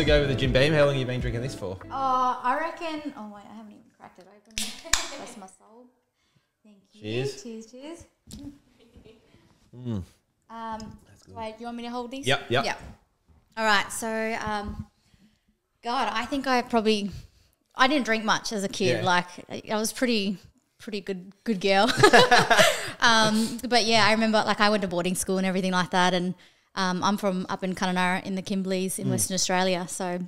to go with the Jim Beam. How long have you been drinking this for? I reckon... Oh, wait, I haven't even cracked it open. Bless my soul. Thank you. Cheers. Cheers. That's good. Wait, you want me to hold these? Yep. All right, so, God, I think I didn't drink much as a kid. Yeah. Like, I was pretty good girl. But yeah, I remember, like, I went to boarding school and everything like that, and I'm from up in Kununurra in the Kimberleys in Western Australia, so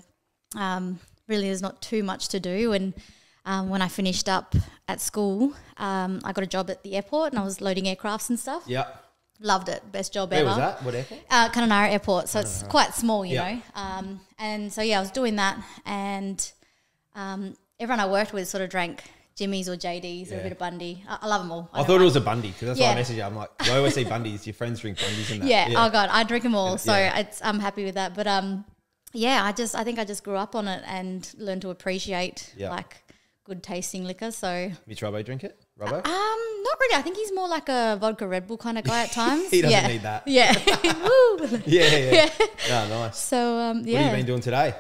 really there's not too much to do. And when I finished up at school, I got a job at the airport and I was loading aircrafts and stuff. Yeah. Loved it. Best job Where ever. was that? What airport? Kununurra Airport, so it's quite small, you Yeah. know. And so, yeah, I was doing that, and everyone I worked with sort of drank Jimmy's or JD's or a bit of Bundy. I love them all. I thought it was a Bundy because that's why I messaged you. I'm like, I always see Bundy's. Your friends drink Bundy's and that. Yeah. Oh God, I drink them all. So Yeah. I'm happy with that. But yeah, I think I just grew up on it and learned to appreciate like good tasting liquor. So Mitch Robbo drink it? Robbo? not really. I think he's more like a vodka Red Bull kind of guy at times. He doesn't need that. Yeah. Woo. Yeah. No, nice. So yeah. What have you been doing today?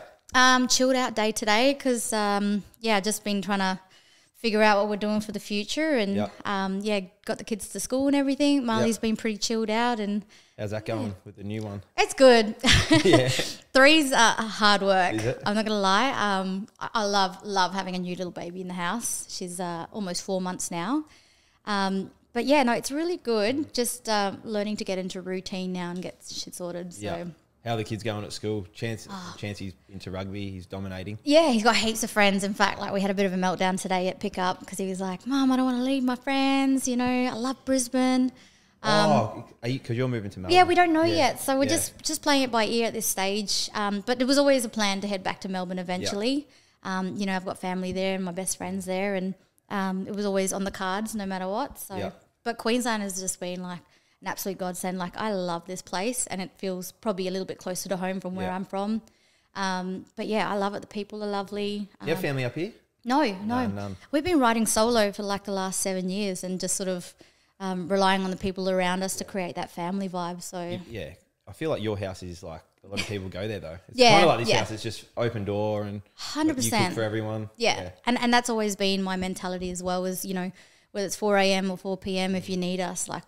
Chilled out day today because just been trying to figure out what we're doing for the future, and got the kids to school and everything. Marley's been pretty chilled out, and How's that going with the new one? it's good. Yeah. 3's hard work. Is it? I'm not gonna lie. I love having a new little baby in the house. She's almost 4 months now. But yeah, no, it's really good. Just learning to get into routine now and get shit sorted. So. Yeah. How are the kids going at school? Chancey's into rugby. He's dominating. Yeah, he's got heaps of friends. In fact, like we had a bit of a meltdown today at pickup because he was like, "Mum, I don't want to leave my friends. You know, I love Brisbane." Because you're moving to Melbourne. Yeah, we don't know yet, so we're just playing it by ear at this stage. But it was always a plan to head back to Melbourne eventually. You know, I've got family there and my best friends there, and it was always on the cards no matter what. So, but Queensland has just been like an absolute godsend. Like, I love this place, and it feels probably a little bit closer to home from where I'm from. But yeah, I love it. The people are lovely. You have family up here? No. None. We've been riding solo for like the last 7 years and just sort of relying on the people around us to create that family vibe. So Yeah. I feel like your house is like, a lot of people go there though. It's kind of like this house. It's just open door and 100%. you cook for everyone. Yeah. And that's always been my mentality as well, is, you know, whether it's 4 a.m. or 4 p.m, if you need us, like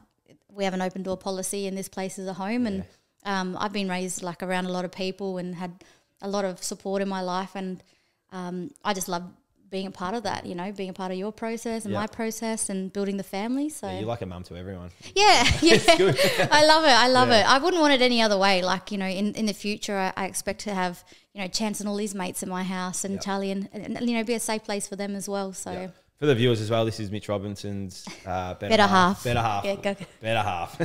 we have an open door policy and this place is a home. And I've been raised like around a lot of people and had a lot of support in my life, and I just love being a part of that, you know, being a part of your process and my process and building the family. So you're like a mum to everyone. Yeah. It's good. I love it. I wouldn't want it any other way. Like, you know, in the future, I expect to have, you know, Chance and all his mates at my house, and Charlie and, you know, be a safe place for them as well. So for the viewers as well, this is Mitch Robinson's better half. Better half. Yeah, go. Better half.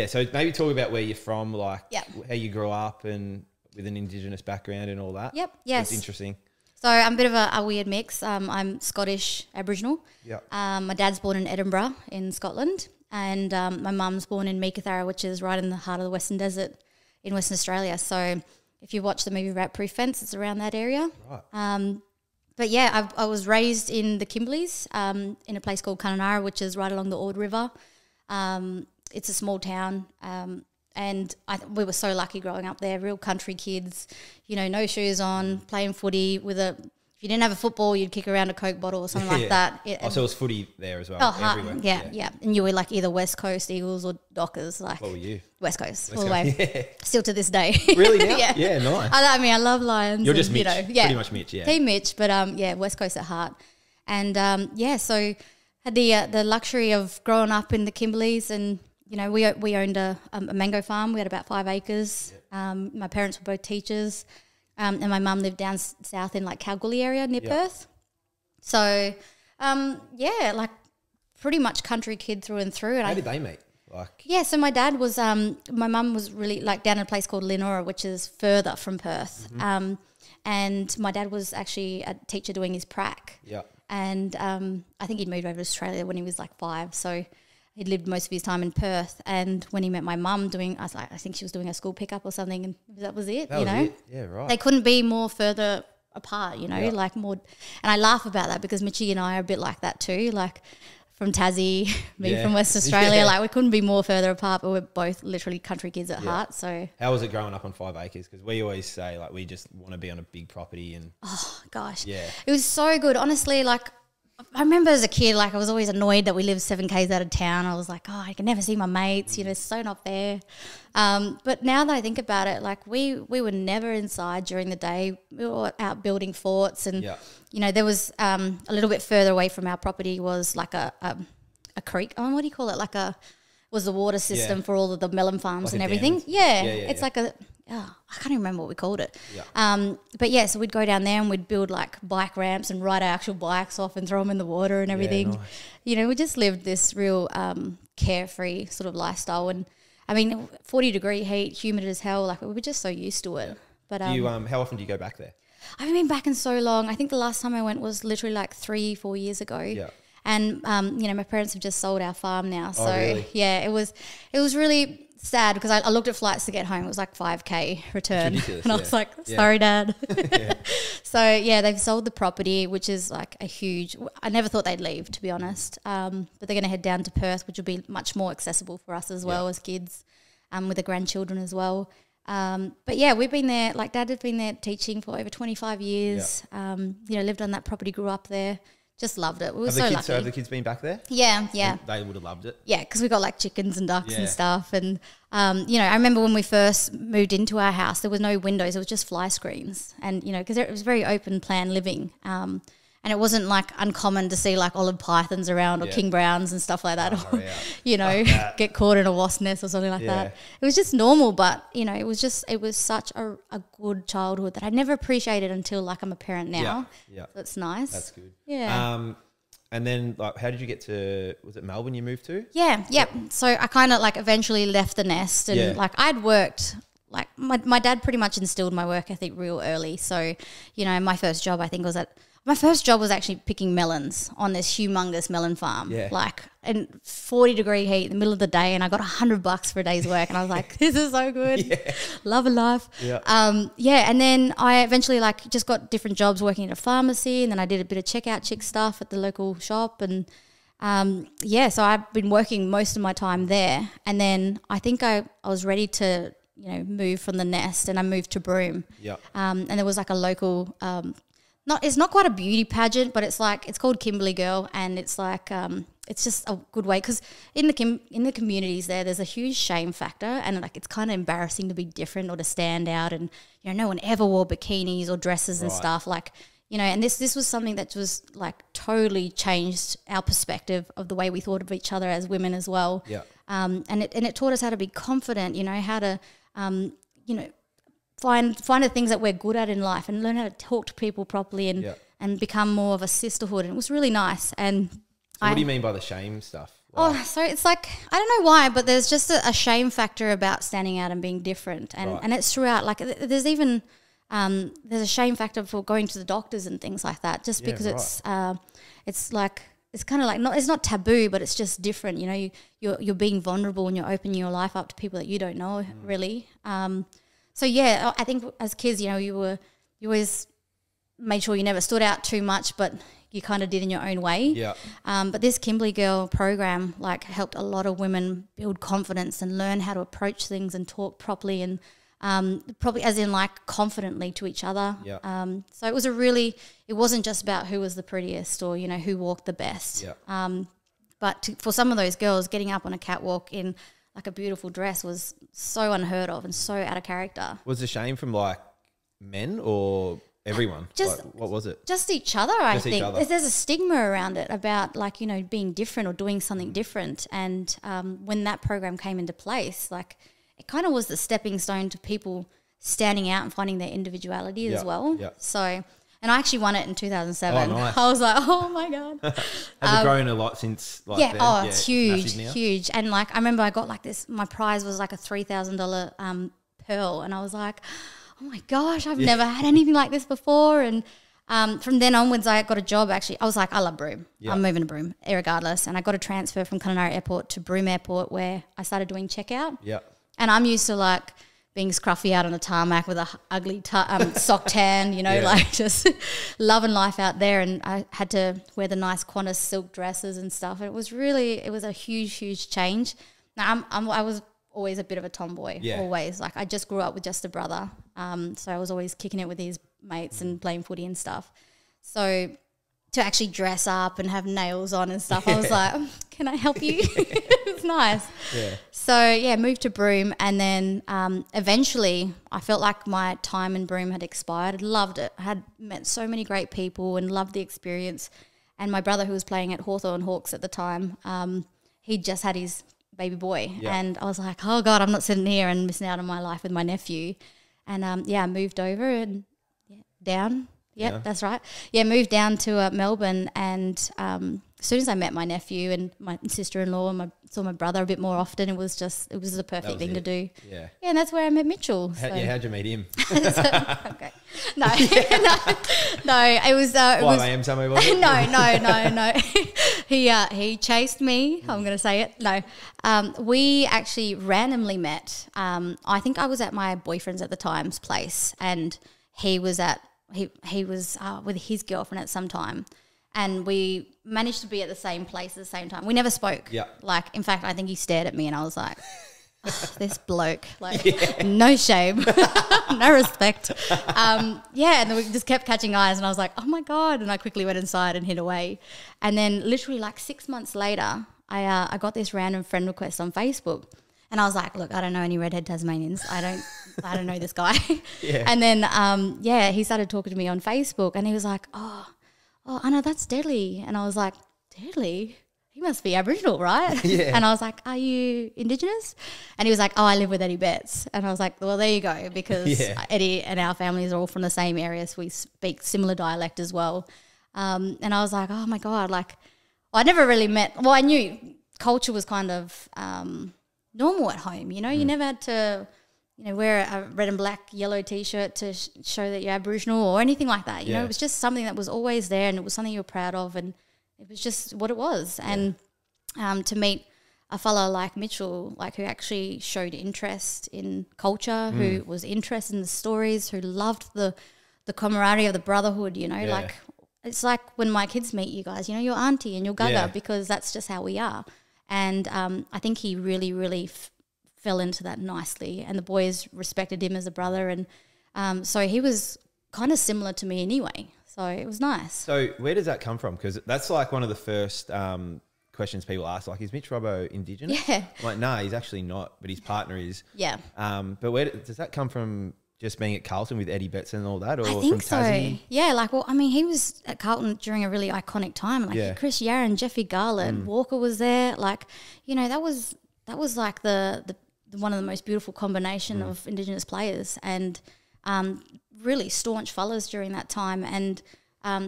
So maybe talk about where you're from, like how you grew up and with an Indigenous background and all that. Yep. Yes. It's interesting. So I'm a bit of a weird mix. I'm Scottish Aboriginal. Yep. My dad's born in Edinburgh in Scotland, and my mum's born in Meekatharra, which is right in the heart of the Western Desert in Western Australia. So if you watch the movie Rat Proof Fence, it's around that area. Right. But yeah, I was raised in the Kimberleys, in a place called Kununurra, which is right along the Ord River. It's a small town, and we were so lucky growing up there, real country kids, you know, no shoes on, playing footy with if you didn't have a football, you'd kick around a Coke bottle or something like that. So it was footy there as well, everywhere. Yeah. And you were like either West Coast Eagles or Dockers. Like, what were you? West Coast, all the way. Yeah. Still to this day. Really now? Yeah, nice. I love Lions. You're just Mitch, you know, pretty much Mitch, Team Mitch, but West Coast at heart. And so had the luxury of growing up in the Kimberleys, and you know, we owned a mango farm. We had about 5 acres. My parents were both teachers, and my mum lived down south in like Kalgoorlie area near Perth. So, like pretty much country kid through and through. And how did they meet? So my dad was, my mum was really like down in a place called Leonora, which is further from Perth. Mm-hmm. And my dad was actually a teacher doing his prac. Yeah. And I think he'd moved over to Australia when he was like 5. So he'd lived most of his time in Perth. And when he met my mum I think she was doing a school pickup or something, and that was it, you know? Yeah, right. They couldn't be more further apart, you know, like more. And I laugh about that because Mitchie and I are a bit like that too. Like from Tassie, me from West Australia. Like we couldn't be more further apart, but we're both literally country kids at heart. So how was it growing up on 5 acres? Because we always say like we just want to be on a big property and it was so good. Honestly, like I remember as a kid, like I was always annoyed that we lived 7 k's out of town. I was like, oh, I can never see my mates. You know, it's so not fair. But now that I think about it, like we were never inside during the day. We were out building forts, and you know, there was a little bit further away from our property was like a creek. Oh, what do you call it? Like was the water system for all of the melon farms like and everything. It's like I can't even remember what we called it. But yeah, so we'd go down there and we'd build like bike ramps and ride our actual bikes off and throw them in the water and everything. Nice. You know, we just lived this real carefree sort of lifestyle. And I mean, 40-degree heat, humid as hell, like we were just so used to it. But how often do you go back there? I haven't been back in so long. I think the last time I went was literally like 3-4 years ago. Yeah. And you know, my parents have just sold our farm now, so really? It was really sad because I looked at flights to get home. It was like 5K return, and I was like, "Sorry, Dad." So yeah, they've sold the property, which is like a huge. I never thought they'd leave, to be honest. But they're going to head down to Perth, which will be much more accessible for us as well as kids, with the grandchildren as well. But yeah, we've been there. Like Dad had been there teaching for over 25 years. You know, lived on that property, grew up there. Just loved it. We were so lucky. Have the kids been back there? Yeah. They would have loved it. Yeah, because we got like chickens and ducks and stuff. And, you know, I remember when we first moved into our house, there was no windows. It was just fly screens. And, you know, because it was very open plan living. And it wasn't like uncommon to see like olive pythons around or king browns and stuff like that. Or, you know, get caught in a wasp nest or something like that. It was just normal, but, you know, it was such a good childhood that I never appreciated until like I'm a parent now. Yeah. So it's nice. That's good. Yeah. And then like how did you get to, was it Melbourne you moved to? Yeah. So I kind of like eventually left the nest and like I'd worked. Like my dad pretty much instilled my work ethic real early. So, you know, my first job was actually picking melons on this humongous melon farm. Yeah. Like in 40-degree heat in the middle of the day, and I got $100 for a day's work, and I was like, "This is so good, love of life." Yeah. And then I eventually like just got different jobs working at a pharmacy, and then I did a bit of checkout chick stuff at the local shop, and so I've been working most of my time there, and then I think I was ready to move from the nest, and I moved to Broome. Yeah. And there was like a local. It's not quite a beauty pageant, but it's called Kimberley Girl, and it's like it's just a good way because in the communities there's a huge shame factor, and like it's kind of embarrassing to be different or to stand out, and no one ever wore bikinis or dresses and stuff and this was something that was like totally changed our perspective of the way we thought of each other as women as well. Yeah. And it taught us how to be confident, how to find the things that we're good at in life and learn how to talk to people properly and become more of a sisterhood. And it was really nice. And so what do you mean by the shame stuff? So it's like, I don't know why, but there's just a shame factor about standing out and being different. And it's throughout, like there's even, there's a shame factor for going to the doctors and things like that, just because it's like, it's kind of like, it's not taboo, but it's just different. You're being vulnerable and you're opening your life up to people that you don't know really. So yeah, I think as kids, you always made sure you never stood out too much, but you kind of did in your own way. Yeah. But this Kimberley Girl program like helped a lot of women build confidence and learn how to approach things and talk properly and probably as in like confidently to each other. Yeah. So it wasn't just about who was the prettiest or who walked the best. Yeah. But for some of those girls, getting up on a catwalk in like a beautiful dress was so unheard of and so out of character. Was the shame from like men or everyone? What was it? Just each other, I think. There's a stigma around it about like, being different or doing something different. And when that program came into place, like it kind of was the stepping stone to people standing out and finding their individuality as well. Yeah. So... And I actually won it in 2007. Oh, nice. I was like, oh, my God. Has it grown a lot since then? It's huge. And, like, I remember I got, like, this. My prize was, like, a $3,000 pearl. And I was like, oh, my gosh, I've never had anything like this before. And from then onwards, I got a job, actually. I was like, I love Broome. Yeah. I'm moving to Broome, regardless. And I got a transfer from Kununurra Airport to Broome Airport where I started doing checkout. Yeah. And I'm used to, like, being scruffy out on the tarmac with a ugly sock tan, you know, like just loving life out there. And I had to wear the nice Qantas silk dresses and stuff. And it was a huge, huge change. Now I was always a bit of a tomboy, always. Like I just grew up with just a brother. So I was always kicking it with his mates and playing footy and stuff. So to actually dress up and have nails on and stuff, I was like, can I help you? It's nice. Yeah. So, moved to Broome, and then eventually I felt like my time in Broome had expired. I loved it. I had met so many great people and loved the experience. And my brother, who was playing at Hawthorn Hawks at the time, he just had his baby boy. Yeah. And I was like, oh, God, I'm not sitting here and missing out on my life with my nephew. And, I moved over and down. Yeah, that's right. Yeah, moved down to Melbourne, and as soon as I met my nephew and my sister-in-law and saw my brother a bit more often, it was the perfect thing to do. Yeah, and that's where I met Mitchell. So. How'd you meet him? Okay, no, it was. 5 a.m. somewhere, was it? No. He chased me. I'm going to say it. No, we actually randomly met. I think I was at my boyfriend's at the time's place, and he was at. He was with his girlfriend at some time, and we managed to be at the same place at the same time. We never spoke. Yeah. Like, in fact, I think he stared at me and I was like, this bloke, like, no shame, no respect. And then we just kept catching eyes, and I was like, oh my God. And I quickly went inside and hid away. And then literally like 6 months later, I got this random friend request on Facebook. And I was like, look, I don't know any redhead Tasmanians. I don't know this guy. Yeah. And then, he started talking to me on Facebook, and he was like, oh, Anna, that's Deadly. And I was like, Deadly? He must be Aboriginal, right? Yeah. And I was like, are you Indigenous? And he was like, oh, I live with Eddie Betts. And I was like, well, there you go, because Eddie and our families are all from the same area, so we speak similar dialect as well. And I was like, oh, my God, like, I never really I knew culture was kind of normal at home, you know. You never had to, you know, wear a red and black yellow T-shirt to show that you're Aboriginal or anything like that. You know, it was just something that was always there, and it was something you were proud of, and it was just what it was. And to meet a fellow like Mitchell, like who actually showed interest in culture, who was interested in the stories, who loved the camaraderie of the brotherhood, you know, like it's like when my kids meet you guys, you know, your auntie and your gaga, because that's just how we are. And I think he really, really fell into that nicely, and the boys respected him as a brother, and so he was kind of similar to me anyway, so it was nice. So where does that come from? Because that's like one of the first questions people ask, like, is Mitch Robbo Indigenous? Yeah. I'm like, no, he's actually not, but his partner is. Yeah. But where does that come from? Just being at Carlton with Eddie Betts and all that, or I think from Tassie? So. Yeah, like, well, I mean, he was at Carlton during a really iconic time. Like Chris Yarran, Jeffy Garland, Walker was there. Like, you know, that was like the one of the most beautiful combination of Indigenous players, and really staunch fellas during that time. And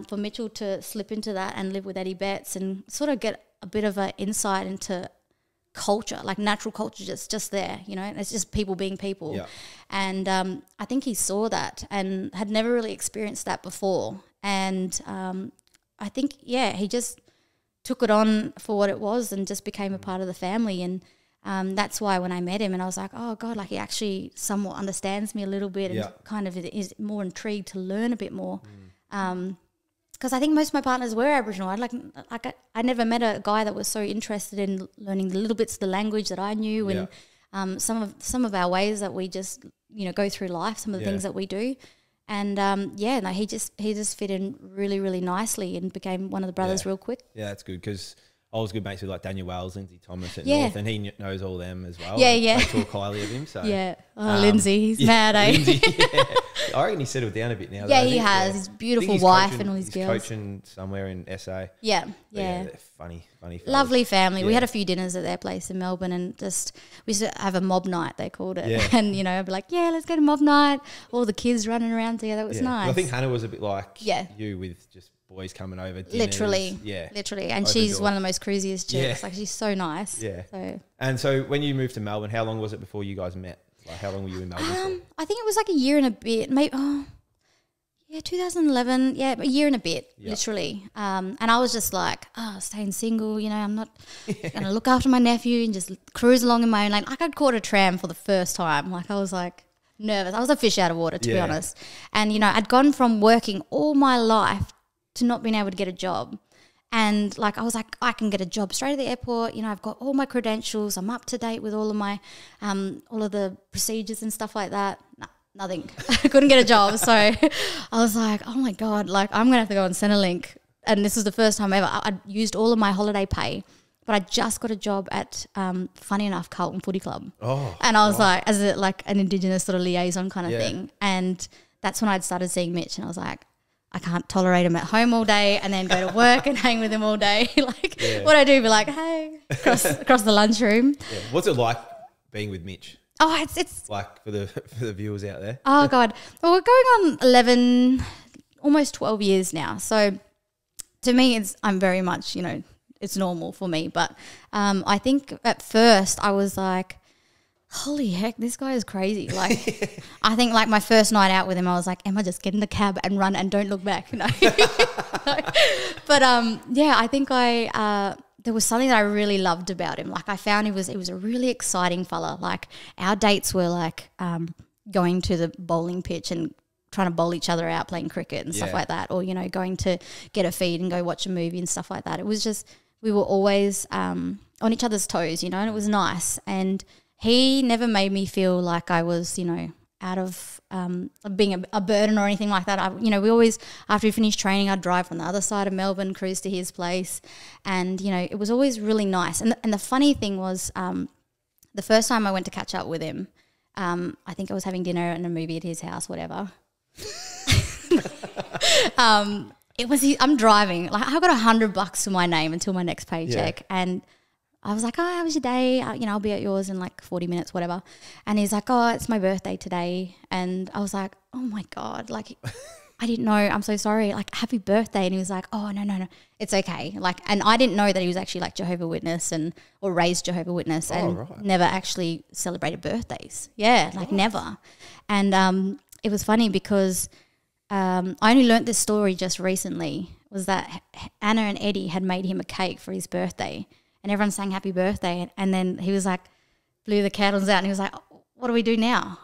for Mitchell to slip into that and live with Eddie Betts and sort of get a bit of an insight into culture, like natural culture, just there, you know, it's just people being people. Yeah. And I think he saw that and had never really experienced that before. And I think, he just took it on for what it was and just became a part of the family. And that's why when I met him and I was like, oh God, like he actually somewhat understands me a little bit and kind of is more intrigued to learn a bit more. Because I think most of my partners were Aboriginal. I never met a guy that was so interested in learning the little bits of the language that I knew, and some of our ways that we just, you know, go through life, some of the things that we do. And he just fit in really, really nicely and became one of the brothers real quick. Yeah, that's good, because I was good mates with like Daniel Wells, Lindsay Thomas at North, and he knows all them as well. Yeah, They talk highly of him. So Lindsay, he's mad, eh? Lindsay, I reckon he's settled down a bit now. Yeah, he has. His beautiful wife and all his girls. He's coaching somewhere in SA. Yeah. They're funny fellas. Lovely family. Yeah. We had a few dinners at their place in Melbourne, and just we used to have a mob night, they called it. Yeah. And, you know, I'd be like, let's go to mob night. All the kids running around together. It was nice. Well, I think Hannah was a bit like you, with just boys coming over, dinners. Literally. And she's one of the most cruisiest chicks. Like, she's so nice. Yeah. And so when you moved to Melbourne, how long was it before you guys met? Like, how long were you in Melbourne for? I think it was like a year and a bit. Maybe 2011. Yeah, a year and a bit, literally. And I was just like, staying single, you know, I'm not going to look after my nephew and just cruise along in my own lane. Like, I'd caught a tram for the first time. Like, I was like, nervous. I was a fish out of water, to be honest. And, you know, I'd gone from working all my life to not being able to get a job. And, like, I was like, I can get a job straight at the airport. You know, I've got all my credentials. I'm up to date with all of my all of the procedures and stuff like that. No, nothing. I couldn't get a job. So I was like, oh, my God, like, I'm going to have to go on Centrelink. And this was the first time ever. I'd used all of my holiday pay, but I just got a job at, funny enough, Carlton Footy Club. Oh, and I was like, as like an Indigenous sort of liaison kind of thing. And that's when I'd started seeing Mitch, and I was like, I can't tolerate him at home all day and then go to work and hang with him all day. Like, what I do, be like, hey, across the lunchroom. Yeah. What's it like being with Mitch? Oh, it's like for the viewers out there. Oh God, well, we're going on 11, almost 12 years now. So to me, I'm very much, you know, it's normal for me. But I think at first I was like, holy heck, this guy is crazy. Like, I think like my first night out with him, I was like, Emma, just get in the cab and run and don't look back. No. But yeah, I think there was something that I really loved about him. Like, I found he was a really exciting fella. Like, our dates were like going to the bowling pitch and trying to bowl each other out, playing cricket and stuff like that, or, you know, going to get a feed and go watch a movie and stuff like that. It was just, we were always on each other's toes, you know, and it was nice. And he never made me feel like I was, you know, out of being a burden or anything like that. You know, we always, after we finished training, I'd drive from the other side of Melbourne, cruise to his place, and, you know, it was always really nice. And the funny thing was, the first time I went to catch up with him, I think I was having dinner and a movie at his house, whatever. I'm driving, like, I got $100 to my name until my next paycheck, and I was like, oh, how was your day? You know, I'll be at yours in like 40 minutes, whatever. And he's like, oh, it's my birthday today. And I was like, oh my God, like, I didn't know, I'm so sorry, like, happy birthday. And he was like, oh, no, it's okay. Like, and I didn't know that he was actually like Jehovah's Witness or raised Jehovah's Witness, and never actually celebrated birthdays. Yeah, like never. And it was funny because I only learnt this story just recently, was that Anna and Eddie had made him a cake for his birthday, and everyone sang happy birthday. And then he was like, blew the candles out, and he was like, what do we do now?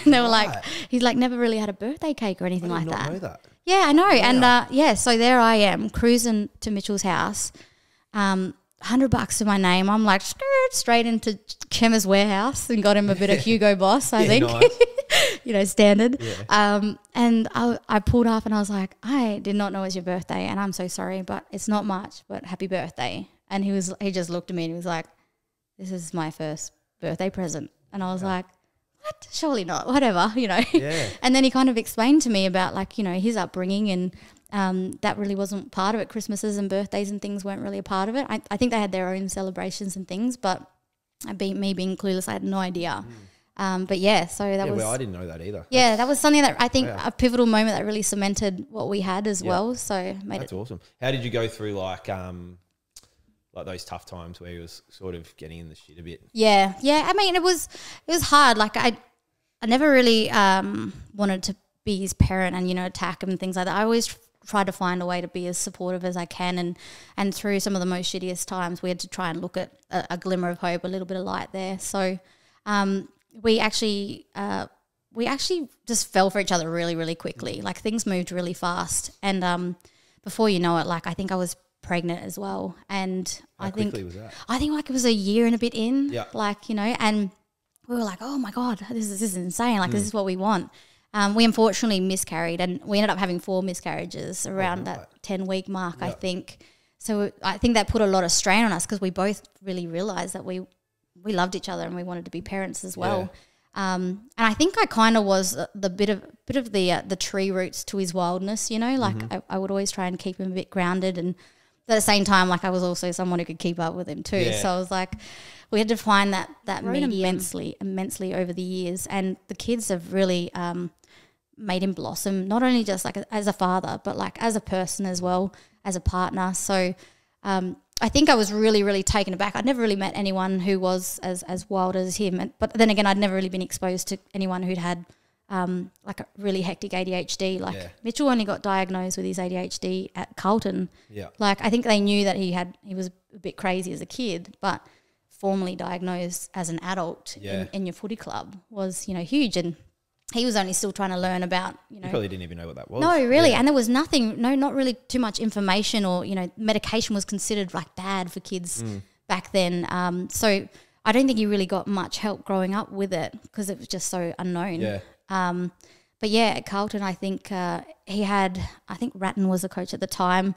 And they were like, he's like, never really had a birthday cake or anything like that. I did not know that. Yeah, I know. Yeah. And so there I am cruising to Mitchell's house, $100 to my name. I'm like, straight into Chemist Warehouse and got him a bit of Hugo Boss, I think. Nice. You know, standard. Yeah. And I pulled up and I was like, I did not know it was your birthday, and I'm so sorry, but it's not much, but happy birthday. And he just looked at me and he was like, this is my first birthday present. And I was like, what? Surely not, whatever, you know. Yeah. And then he kind of explained to me about, like, you know, his upbringing, and that really wasn't part of it. Christmases and birthdays and things weren't really a part of it. I think they had their own celebrations and things, but me being clueless, I had no idea. But yeah, so that was... well, I didn't know that either. Yeah, that was something that I think a pivotal moment that really cemented what we had as well. So that's awesome. How did you go through like those tough times where he was sort of getting in the shit a bit? Yeah. I mean, it was hard. Like, I never really wanted to be his parent and, you know, attack him and things like that. I always tried to find a way to be as supportive as I can, and through some of the most shittiest times, we had to try and look at a glimmer of hope, a little bit of light there. So we actually just fell for each other really, really quickly. Like, things moved really fast, and before you know it, like, I think I was pregnant as well, and How quickly was that? I think like it was a year and a bit in, like, you know, and we were like, oh my God, this is insane, like this is what we want. We unfortunately miscarried, and we ended up having 4 miscarriages around that 10-week mark, I think. So I think that put a lot of strain on us, because we both really realised that we loved each other and we wanted to be parents as well. And I think I kind of was the bit of the tree roots to his wildness, you know, like I would always try and keep him a bit grounded, and at the same time, like, I was also someone who could keep up with him too. Yeah. So I was like, we had to find that medium immensely over the years, and the kids have really made him blossom, not only just like as a father, but like as a person as well, as a partner. So I think I was really, really taken aback. I'd never really met anyone who was as wild as him, but then again, I'd never really been exposed to anyone who'd had like a really hectic ADHD. Like, Mitchell only got diagnosed with his ADHD at Carlton. Yeah. Like, I think they knew that he was a bit crazy as a kid, but formally diagnosed as an adult in your footy club was, you know, huge. And he was only still trying to learn about, you know. He probably didn't even know what that was. No, really. And there was nothing, not really too much information, or, you know, medication was considered like bad for kids back then. So I don't think he really got much help growing up with it because it was just so unknown. Yeah. But yeah, at Carlton, I think he had, I think Ratton was the coach at the time.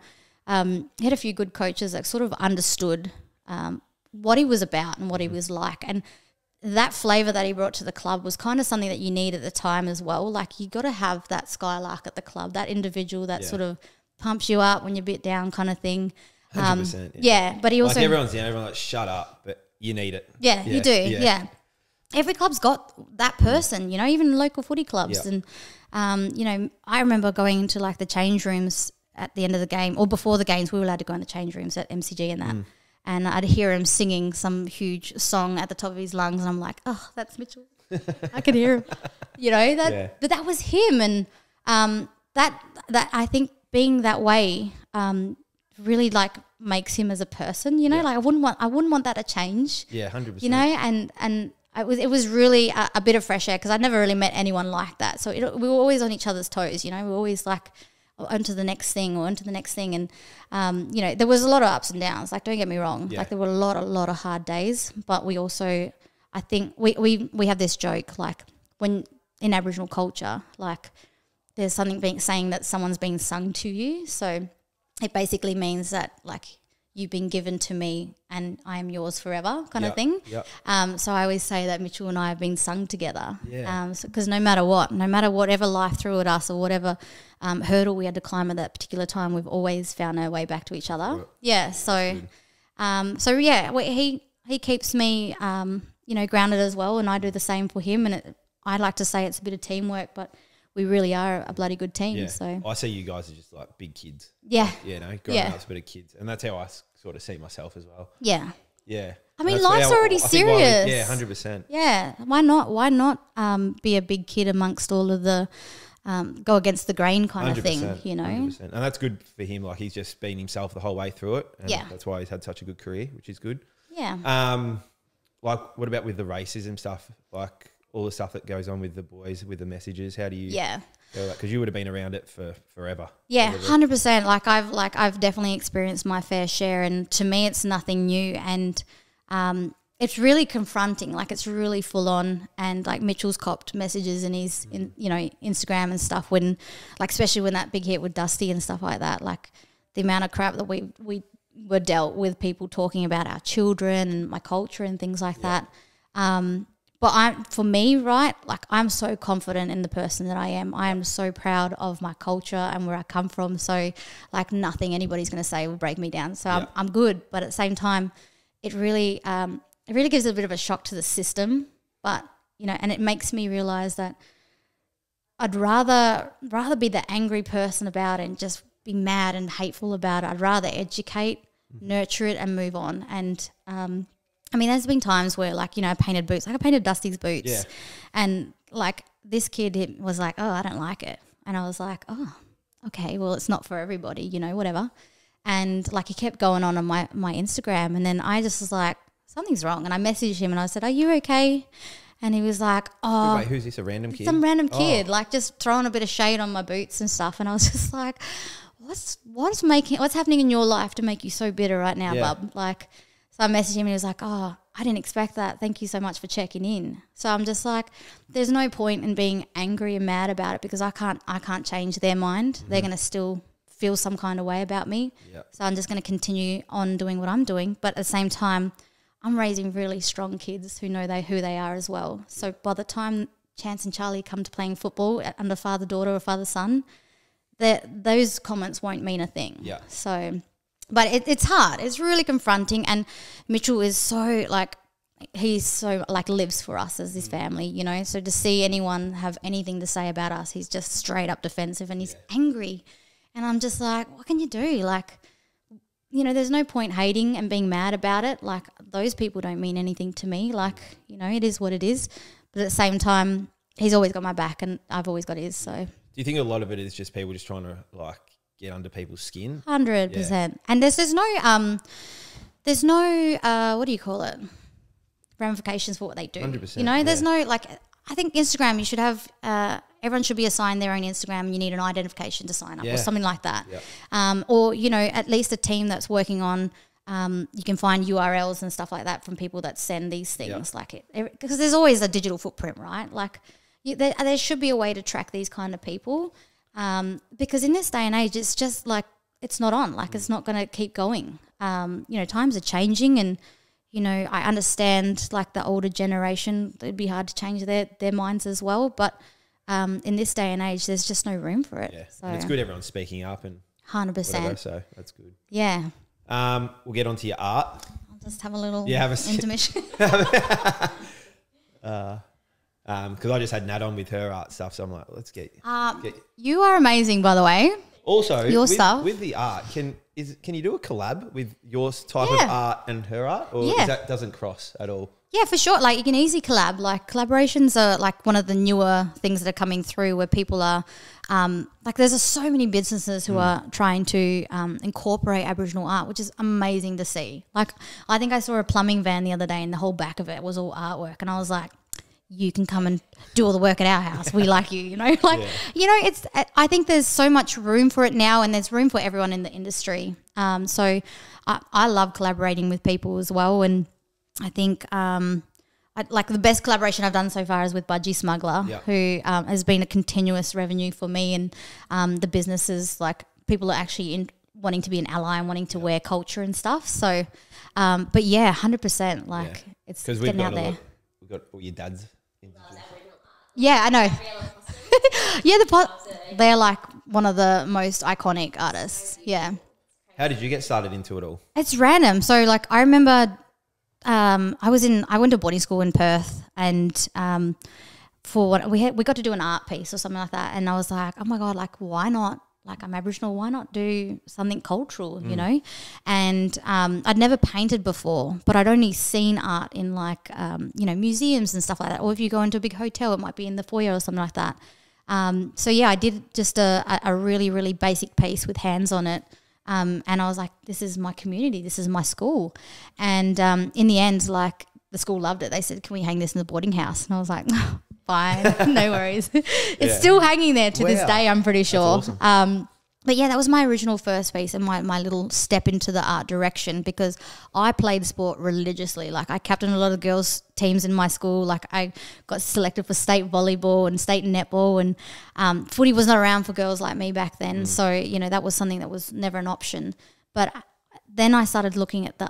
He had a few good coaches that sort of understood what he was about and what he was like. And that flavour that he brought to the club was kind of something that you need at the time as well. Like, you got to have that skylark at the club, that individual that sort of pumps you up when you're a bit down kind of thing. 100%. Yeah, but he also... Like, everyone's down, everyone's like, shut up, but you need it. Yeah, you do, yeah. Every club's got that person, you know, even local footy clubs. Yep. And, you know, I remember going into, like, the change rooms at the end of the game, or before the games, we were allowed to go in the change rooms at MCG and that. And I'd hear him singing some huge song at the top of his lungs, and I'm like, oh, that's Mitchell. I can hear him, you know. But that was him, and that I think being that way really like makes him as a person, you know. Like, I wouldn't want that to change. Yeah, 100%. You know, and it was really a bit of fresh air because I'd never really met anyone like that. So we were always on each other's toes, you know. We were always like, onto the next thing or onto the next thing. And, you know, there was a lot of ups and downs. Like, don't get me wrong. Like, there were a lot of hard days. But we also, I think, we have this joke, like, when in Aboriginal culture, like, there's something saying that someone's being sung to you. So it basically means that, like, you've been given to me and I am yours forever kind of thing. So I always say that Mitchell and I have been sung together. Because no matter whatever life threw at us or whatever hurdle we had to climb at that particular time, we've always found our way back to each other. He keeps me, you know, grounded as well, and I do the same for him. And I like to say it's a bit of teamwork, but we really are a bloody good team. So I see you guys are just like big kids. Yeah. You know, growing up as a bit of kids. And that's how I sort of see myself as well. Yeah. Yeah. I mean, life's already serious. 100%. Yeah. Why not be a big kid amongst all of the go against the grain kind of thing, you know? 100%. And that's good for him. Like, he's just been himself the whole way through it. And that's why he's had such a good career, which is good. Yeah. Like, what about with the racism stuff? Like, all the stuff that goes on with the boys, with the messages, how do you because you would have been around it for forever. 100%. I've definitely experienced my fair share, and to me it's nothing new, and it's really confronting. Like, it's really full on, and like Mitchell's copped messages in his you know, Instagram and stuff, when, like, especially when that big hit with Dusty and stuff like that, like the amount of crap that we were dealt with, people talking about our children and my culture and things like that. But for me, right, like, I'm so confident in the person that I am. I am so proud of my culture and where I come from. So, like, nothing anybody's going to say will break me down. So I'm good. But at the same time, it really gives a bit of a shock to the system. But, you know, and it makes me realise that I'd rather be the angry person about it and just be mad and hateful about it. I'd rather educate, nurture it, and move on. And I mean, there's been times where, like, you know, I painted boots. Like, I painted Dusty's boots. And, like, this kid was like, oh, I don't like it. And I was like, oh, okay, well, it's not for everybody, you know, whatever. And, like, he kept going on my Instagram. And then I just was like, something's wrong. And I messaged him and I said, are you okay? And he was like, oh. Wait, who's this, a random kid? Some random kid, like, just throwing a bit of shade on my boots and stuff. And I was just like, what's happening in your life to make you so bitter right now, bub? Like, so I messaged him and he was like, oh, I didn't expect that. Thank you so much for checking in. So I'm just like, there's no point in being angry and mad about it, because I can't change their mind. They're going to still feel some kind of way about me. So I'm just going to continue on doing what I'm doing. But at the same time, I'm raising really strong kids who know who they are as well. So by the time Chance and Charlie come to playing football under father-daughter or father-son, those comments won't mean a thing. So... But it's hard. It's really confronting. And Mitchell is so, like, he's so, like, lives for us as his family, you know. So to see anyone have anything to say about us, he's just straight up defensive and he's angry. And I'm just like, what can you do? Like, you know, there's no point hating and being mad about it. Like, those people don't mean anything to me. Like, you know, it is what it is. But at the same time, he's always got my back and I've always got his. So, do you think a lot of it is just people just trying to, like, get under people's skin? 100%. And there's no what do you call it, ramifications for what they do. 100%, you know, there's no, like, I think Instagram, you should have everyone should be assigned their own Instagram, and you need an identification to sign up or something like that. Yep. Or, you know, at least a team that's working on, you can find URLs and stuff like that from people that send these things, because there's always a digital footprint, right? Like there should be a way to track these kind of people, because in this day and age, it's just like it's not on, like it's not going to keep going. You know, times are changing, and you know, I understand like the older generation, it'd be hard to change their minds as well, but in this day and age, there's just no room for it. Yeah, so and it's good everyone's speaking up and 100%. Whatever, so that's good. Yeah. We'll get onto your art. I'll just have a little Because intermission. I just had Nat on with her art stuff, so I'm like, let's get you are amazing, by the way. Also, your stuff with the art, can you do a collab with your type of art and her art, or that doesn't cross at all? Yeah, for sure. Like you can easily collab. Like collaborations are like one of the newer things that are coming through, where people are like there's so many businesses who are trying to incorporate Aboriginal art, which is amazing to see. Like I think I saw a plumbing van the other day, and the whole back of it was all artwork, and I was like, you can come and do all the work at our house. We like you, you know, like, you know, I think there's so much room for it now, and there's room for everyone in the industry. So I love collaborating with people as well. And I think like the best collaboration I've done so far is with Budgie Smuggler, who has been a continuous revenue for me, and the businesses, like people are actually wanting to be an ally and wanting to wear culture and stuff. So, but yeah, 100%, like it's getting out there. We've got all your dads. Yeah, I know. Yeah, they're like one of the most iconic artists. Yeah. How did you get started into it all? It's random. So like I remember I went to boarding school in Perth, and for what we got to do an art piece or something like that, and I was like, oh my God, like why not? Like I'm Aboriginal, why not do something cultural, you know? And I'd never painted before, but I'd only seen art in like, you know, museums and stuff like that. Or if you go into a big hotel, it might be in the foyer or something like that. So yeah, I did just a really, really basic piece with hands on it. And I was like, this is my community, this is my school. And in the end, like the school loved it. They said, can we hang this in the boarding house? And I was like, fine, no worries. It's still hanging there to this day, I'm pretty sure. That's awesome. But yeah, that was my original first piece and my little step into the art direction, because I played sport religiously. Like I captained a lot of girls' teams in my school. Like I got selected for state volleyball and state netball, and footy was not around for girls like me back then. So, you know, that was something that was never an option. But then I started looking at the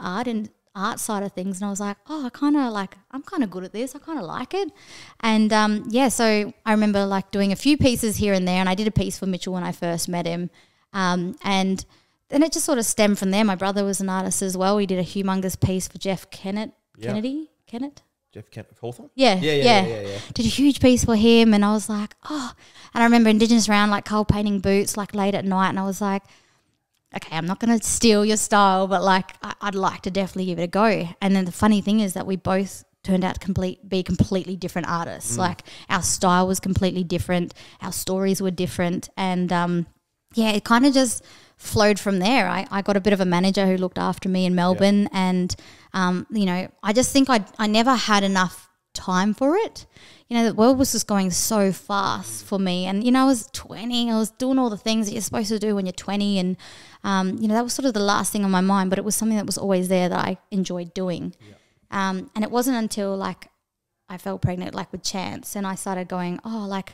art side of things, and I was like, oh, I'm kind of good at this. I kind of like it. And yeah, so I remember like doing a few pieces here and there, and I did a piece for Mitchell when I first met him. And then it just sort of stemmed from there. My brother was an artist as well. We did a humongous piece for Jeff Kennett. Jeff Kennett, Hawthorne? Yeah. Did a huge piece for him, and I was like, oh. And I remember Indigenous round, like Cole painting boots like late at night, and I was like, okay, I'm not going to steal your style, but like I'd like to definitely give it a go. And then the funny thing is that we both turned out to be completely different artists. Like our style was completely different, our stories were different, and yeah, it kind of just flowed from there. I got a bit of a manager who looked after me in Melbourne, and you know, I just think I never had enough time for it. You know, the world was just going so fast for me, and you know, I was 20, I was doing all the things that you're supposed to do when you're 20, and you know, that was sort of the last thing on my mind, but it was something that was always there that I enjoyed doing. And it wasn't until like I fell pregnant, like with Chance, and I started going, oh, like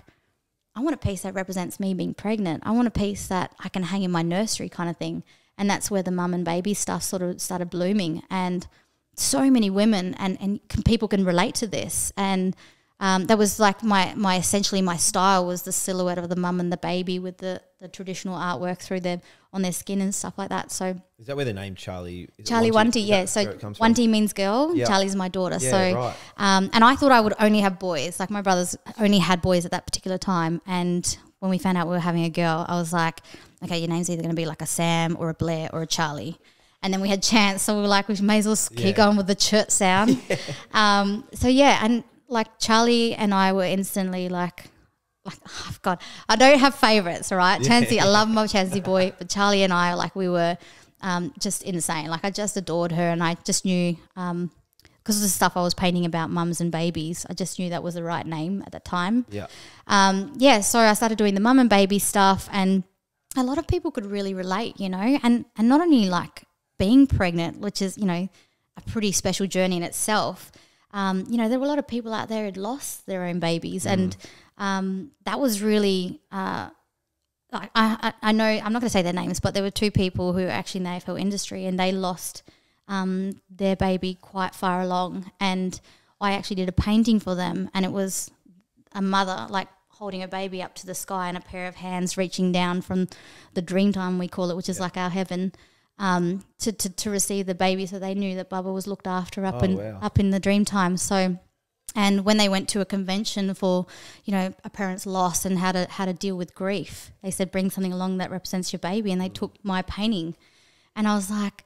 I want a piece that represents me being pregnant. I want a piece that I can hang in my nursery kind of thing. And that's where the mum and baby stuff sort of started blooming. And so many women and people can relate to this. And that was like my essentially my style was the silhouette of the mum and the baby with the traditional artwork through them on their skin and stuff like that. So is that where the name Charliewanti? Yeah. So Wanti means girl. Yeah. Charlie's my daughter. Yeah, so right. And I thought I would only have boys. Like my brothers only had boys at that particular time. And when we found out we were having a girl, I was like, okay, your name's either going to be like a Sam or a Blair or a Charlie. And then we had Chance, so we were like, we may as well keep going with the churt sound. So yeah, and like Charlie and I were instantly like oh God, I don't have favourites, all right? Chancey, I love my Chancey boy, but Charlie and I, like we were just insane. Like I just adored her, and I just knew because of the stuff I was painting about mums and babies, I just knew that was the right name at the time. Yeah. So I started doing the mum and baby stuff, and a lot of people could really relate, you know, and not only like being pregnant, which is, you know, a pretty special journey in itself. You know, there were a lot of people out there who'd lost their own babies, and that was really I know, I'm not going to say their names, but there were two people who were actually in the AFL industry, and they lost their baby quite far along, and I actually did a painting for them, and it was a mother like holding a baby up to the sky and a pair of hands reaching down from the dream time, we call it, which is like our heaven, to receive the baby, so they knew that Bubba was looked after up in the dream time. So, and when they went to a convention for, you know, a parent's loss and how to deal with grief, they said bring something along that represents your baby, and they took my painting, and I was like,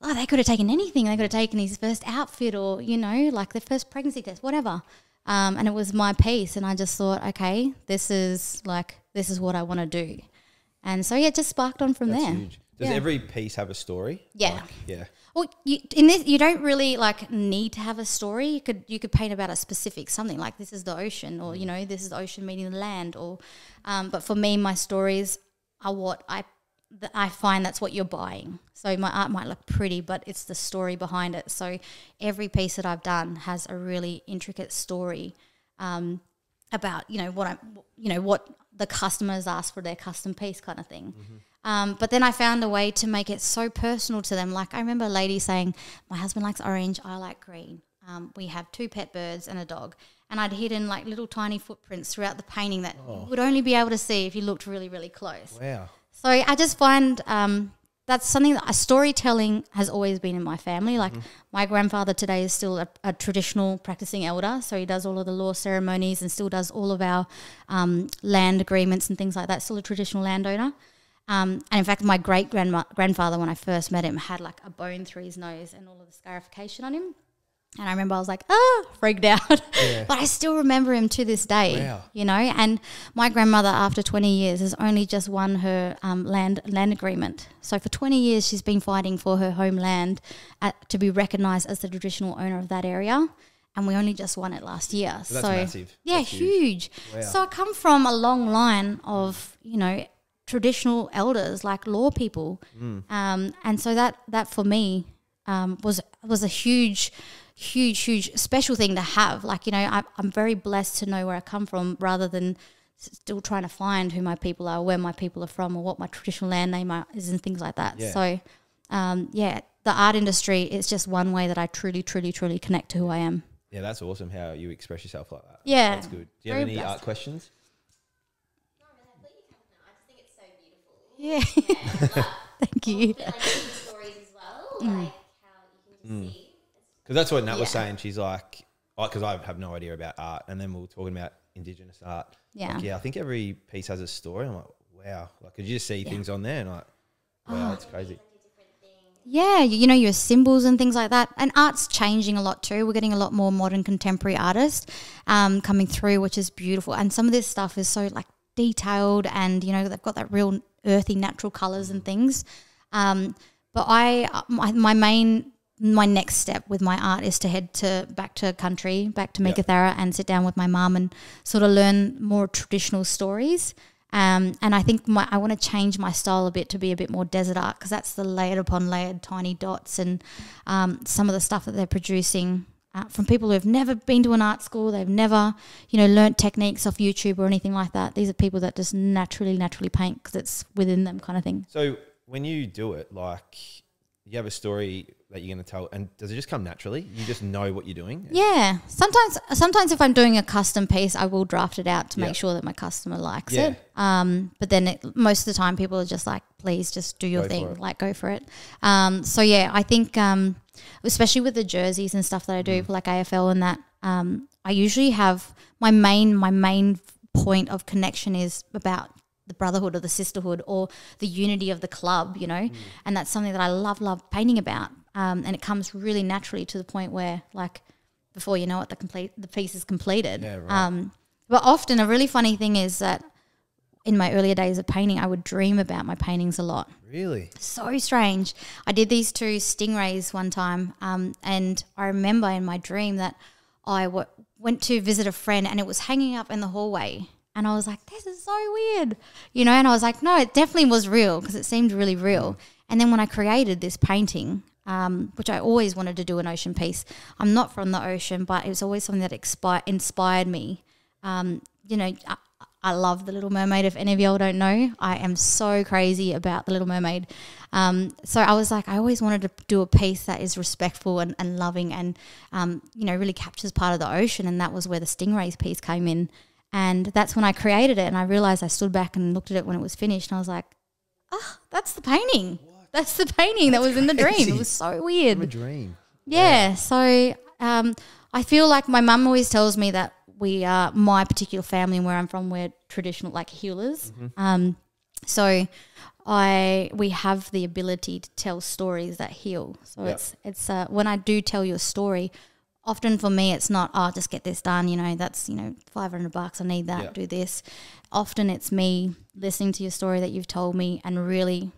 oh, they could have taken anything. They could have taken his first outfit, or, you know, like their first pregnancy test, whatever. And it was my piece, and I just thought, okay, this is what I want to do. And so, yeah, it just sparked on from there. Huge. Does every piece have a story? Yeah. Like, yeah. Well, in this, you don't really like need to have a story. You could paint about a specific something, like this is the ocean, or, you know, this is the ocean meeting the land, or but for me, my stories are what I find that's what you're buying. So my art might look pretty, but it's the story behind it. So every piece that I've done has a really intricate story about, you know, what the customers ask for their custom piece kind of thing. But then I found a way to make it so personal to them. Like I remember a lady saying, my husband likes orange, I like green. We have 2 pet birds and a dog. And I'd hidden like little tiny footprints throughout the painting that you would only be able to see if you looked really, really close. Wow. So I just find that's something that storytelling has always been in my family. Like my grandfather today is still a traditional practicing elder, so he does all of the law ceremonies and still does all of our land agreements and things like that, still a traditional landowner. And in fact, my great-grandfather, when I first met him, had like a bone through his nose and all of the scarification on him. And I remember I was like, freaked out. Yeah. But I still remember him to this day, you know. And my grandmother, after 20 years, has only just won her land agreement. So for 20 years, she's been fighting for her homeland to be recognised as the traditional owner of that area. And we only just won it last year. So that's massive. Yeah, that's huge. Wow. So I come from a long line of, you know, traditional elders, like law people. And so that for me was a huge special thing to have. Like, you know, I'm very blessed to know where I come from, rather than still trying to find who my people are, where my people are from, or what my traditional land name is and things like that. Yeah. So, the art industry is just one way that I truly connect to who I am. Yeah, that's awesome how you express yourself like that. Yeah. That's good. Do you have any art questions? No, I just think it's so beautiful. Yeah. Thank you. But like stories as well, like how you can just see. Because that's what Nat was saying. She's like, because I have no idea about art, and then we were talking about indigenous art. Yeah. Like, I think every piece has a story. I'm like, wow. Like, could you just see things on there and like, wow, it's crazy. Yeah, you know, your symbols and things like that. And art's changing a lot too. We're getting a lot more modern contemporary artists coming through, which is beautiful. And some of this stuff is so like detailed, and, you know, they've got that real earthy natural colours and things. But my next step with my art is to head back to Meekatharra, and sit down with my mum and sort of learn more traditional stories. And I think I want to change my style a bit to be a bit more desert art, because that's the layered upon layered tiny dots, and some of the stuff that they're producing from people who have never been to an art school. They've never, you know, learnt techniques off YouTube or anything like that. These are people that just naturally paint because it's within them, kind of thing. So when you do it, like, you have a story that you're going to tell, and does it just come naturally? You just know what you're doing? Yeah. Sometimes if I'm doing a custom piece, I will draft it out to make sure that my customer likes it. But then most of the time people are just like, please just do your thing, like go for it. So yeah, I think especially with the jerseys and stuff that I do for like AFL and that, I usually have my main point of connection is about the brotherhood or the sisterhood or the unity of the club, you know, and that's something that I love painting about. And it comes really naturally to the point where, like, before you know it, the piece is completed. Yeah, right. But often a really funny thing is that in my earlier days of painting, I would dream about my paintings a lot. Really? So strange. I did these 2 stingrays one time, and I remember in my dream that I went to visit a friend and it was hanging up in the hallway. And I was like, this is so weird, you know, and I was like, no, it definitely was real because it seemed really real. And then when I created this painting, which I always wanted to do an ocean piece, I'm not from the ocean, but it was always something that inspired me. You know, I love The Little Mermaid. If any of y'all don't know, I am so crazy about The Little Mermaid. So I was like, I always wanted to do a piece that is respectful and loving and, you know, really captures part of the ocean. And that was where the stingrays piece came in. And that's when I created it, and I realised I stood back and looked at it when it was finished, and I was like, oh, that's the painting. What? That's the painting that was in the dream. It was so weird. From a dream. Yeah. Wow. So I feel like my mum always tells me that we are, my particular family and where I'm from, we're traditional, like, healers. So we have the ability to tell stories that heal. So it's when I do tell you a story, often for me it's not, oh, just get this done, you know, that's, you know, $500, I need that, do this. Often it's me listening to your story that you've told me and really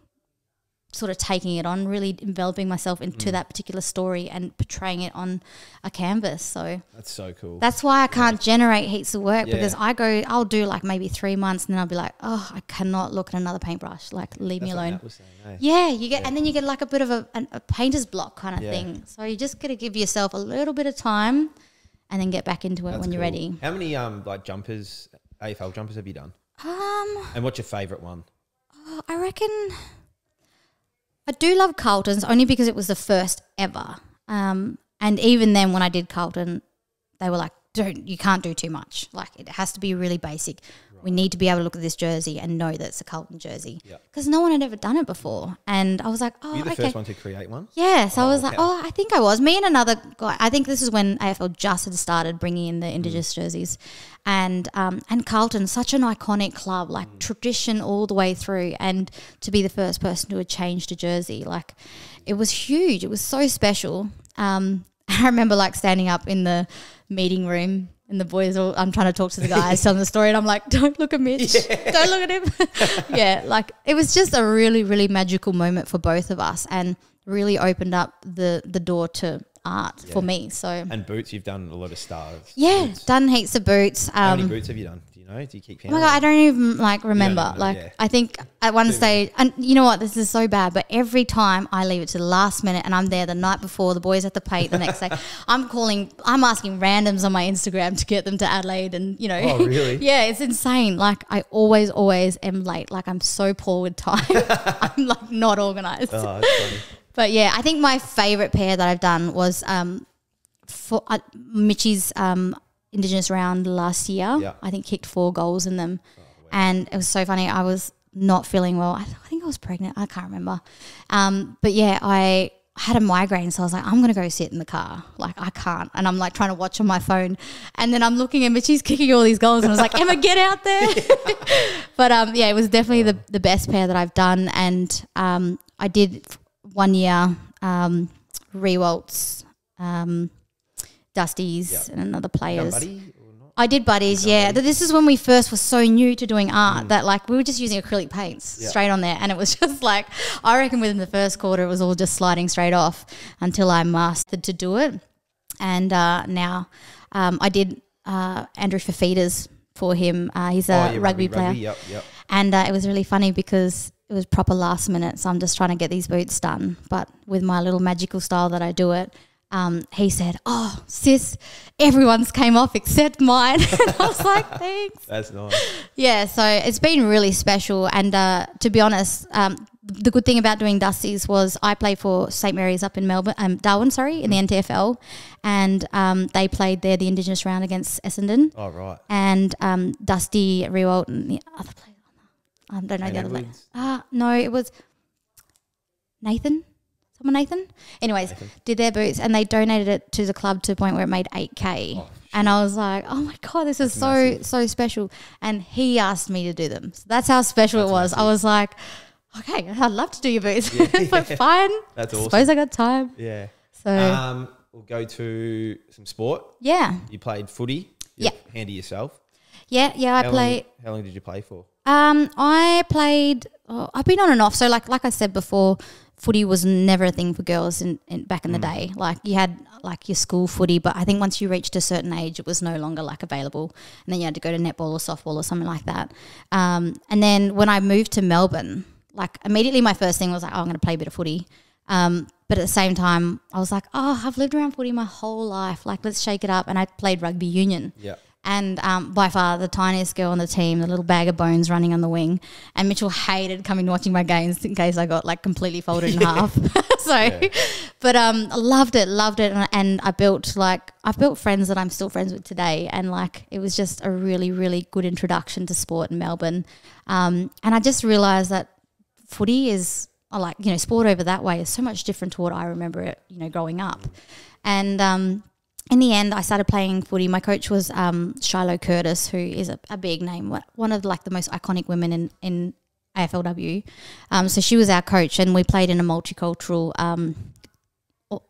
sort of taking it on, really enveloping myself into that particular story and portraying it on a canvas. So that's so cool. That's why I can't generate heaps of work because I'll do like maybe 3 months and then I'll be like, oh, I cannot look at another paintbrush. Like, leave me alone. What saying, eh? Yeah, you get, and then you get like a bit of a painter's block kind of thing. So you just got to give yourself a little bit of time and then get back into it when you're ready. How many like jumpers, AFL jumpers have you done? And what's your favourite one? I reckon I do love Carlton's only because it was the first ever. And even then when I did Carlton, they were like, you can't do too much. Like, it has to be really basic. Right. We need to be able to look at this jersey and know that it's a Carlton jersey. Because no one had ever done it before. And I was like, oh, were you the first one to create one? Yeah. So I was like, I think I was. Me and another guy, I think this is when AFL just had started bringing in the indigenous jerseys. And Carlton, such an iconic club, like tradition all the way through. And to be the first person to have changed a jersey, like, it was huge. It was so special. I remember like standing up in the meeting room and the boys I'm trying to talk to the guys, telling the story, and I'm like, don't look at Mitch. Don't look at him. Like, it was just a really, really magical moment for both of us and really opened up the door to art for me. So, and boots, you've done a lot of stars. Yeah, boots. Done heaps of boots. How many boots have you done? Do you know? Do you keep counting? Oh my God, I don't even like remember. I think at one stage, and you know what, this is so bad, but every time I leave it to the last minute and I'm there the night before, the boys have to paint the next day, I'm asking randoms on my Instagram to get them to Adelaide, and you know. Oh, really? Yeah, it's insane. Like, I always am late. Like, I'm so poor with time. I'm like not organised. Oh, that's funny. But yeah, I think my favourite pair that I've done was for Mitchie's Indigenous round last year. Yeah. I think kicked 4 goals in them. Oh, wow. And it was so funny. I was not feeling well. I think I was pregnant. I can't remember. But yeah, I had a migraine, so I was like, I'm going to go sit in the car. Like, I can't. And I'm like trying to watch on my phone. And then I'm looking at Mitchie's kicking all these goals and I was like, Emma, get out there. But yeah, it was definitely the best pair that I've done. And I did 1 year Rewalt's, Dusties and another players. I did buddies, This is when we first were so new to doing art that like we were just using acrylic paints straight on there, and it was just like, I reckon within the first quarter it was all just sliding straight off until I mastered to do it. And now I did Andrew Fafita's for him. He's a rugby player. Yep. And it was really funny because it was proper last minute, so I'm just trying to get these boots done. But with my little magical style that I do it, he said, oh, sis, everyone's came off except mine. And I was like, thanks. That's nice. Yeah, so it's been really special. And to be honest, the good thing about doing Dusties was I played for St Mary's up in Melbourne, Darwin, in the NTFL. And they played there the Indigenous round against Essendon. Oh, right. And Dusty, Rewalt, and the other player. I don't know the other player. No, it was Nathan. Nathan. Anyways, did their boots and they donated it to the club to the point where it made 8K. Oh, and I was like, oh my God, this is so special. And he asked me to do them. So that's how special it was. Massive. I was like, okay, I'd love to do your boots. But fine. That's awesome. Suppose I got time. Yeah. So we'll go to some sport. Yeah. You played footy. You're handy yourself. Yeah, I play. How long did you play for? I played. I've been on and off. So like I said before, footy was never a thing for girls back in the day. Like you had like your school footy, but I think once you reached a certain age, it was no longer like available, and then you had to go to netball or softball or something like that. And then when I moved to Melbourne, like immediately my first thing was like, oh, I'm going to play a bit of footy. But at the same time, I was like, oh, I've lived around footy my whole life. Like, let's shake it up. And I played rugby union. Yeah. And by far the tiniest girl on the team, the little bag of bones running on the wing. And Mitchell hated coming to watching my games in case I got like completely folded in half. But I loved it. And I've built friends that I'm still friends with today. And like it was just a really, really good introduction to sport in Melbourne. And I just realised that footy is like, you know, sport over that way is so much different to what I remember it, you know, growing up. And in the end, I started playing footy. My coach was Shiloh Curtis, who is a big name, one of like the most iconic women in AFLW. So she was our coach, and we played in a multicultural,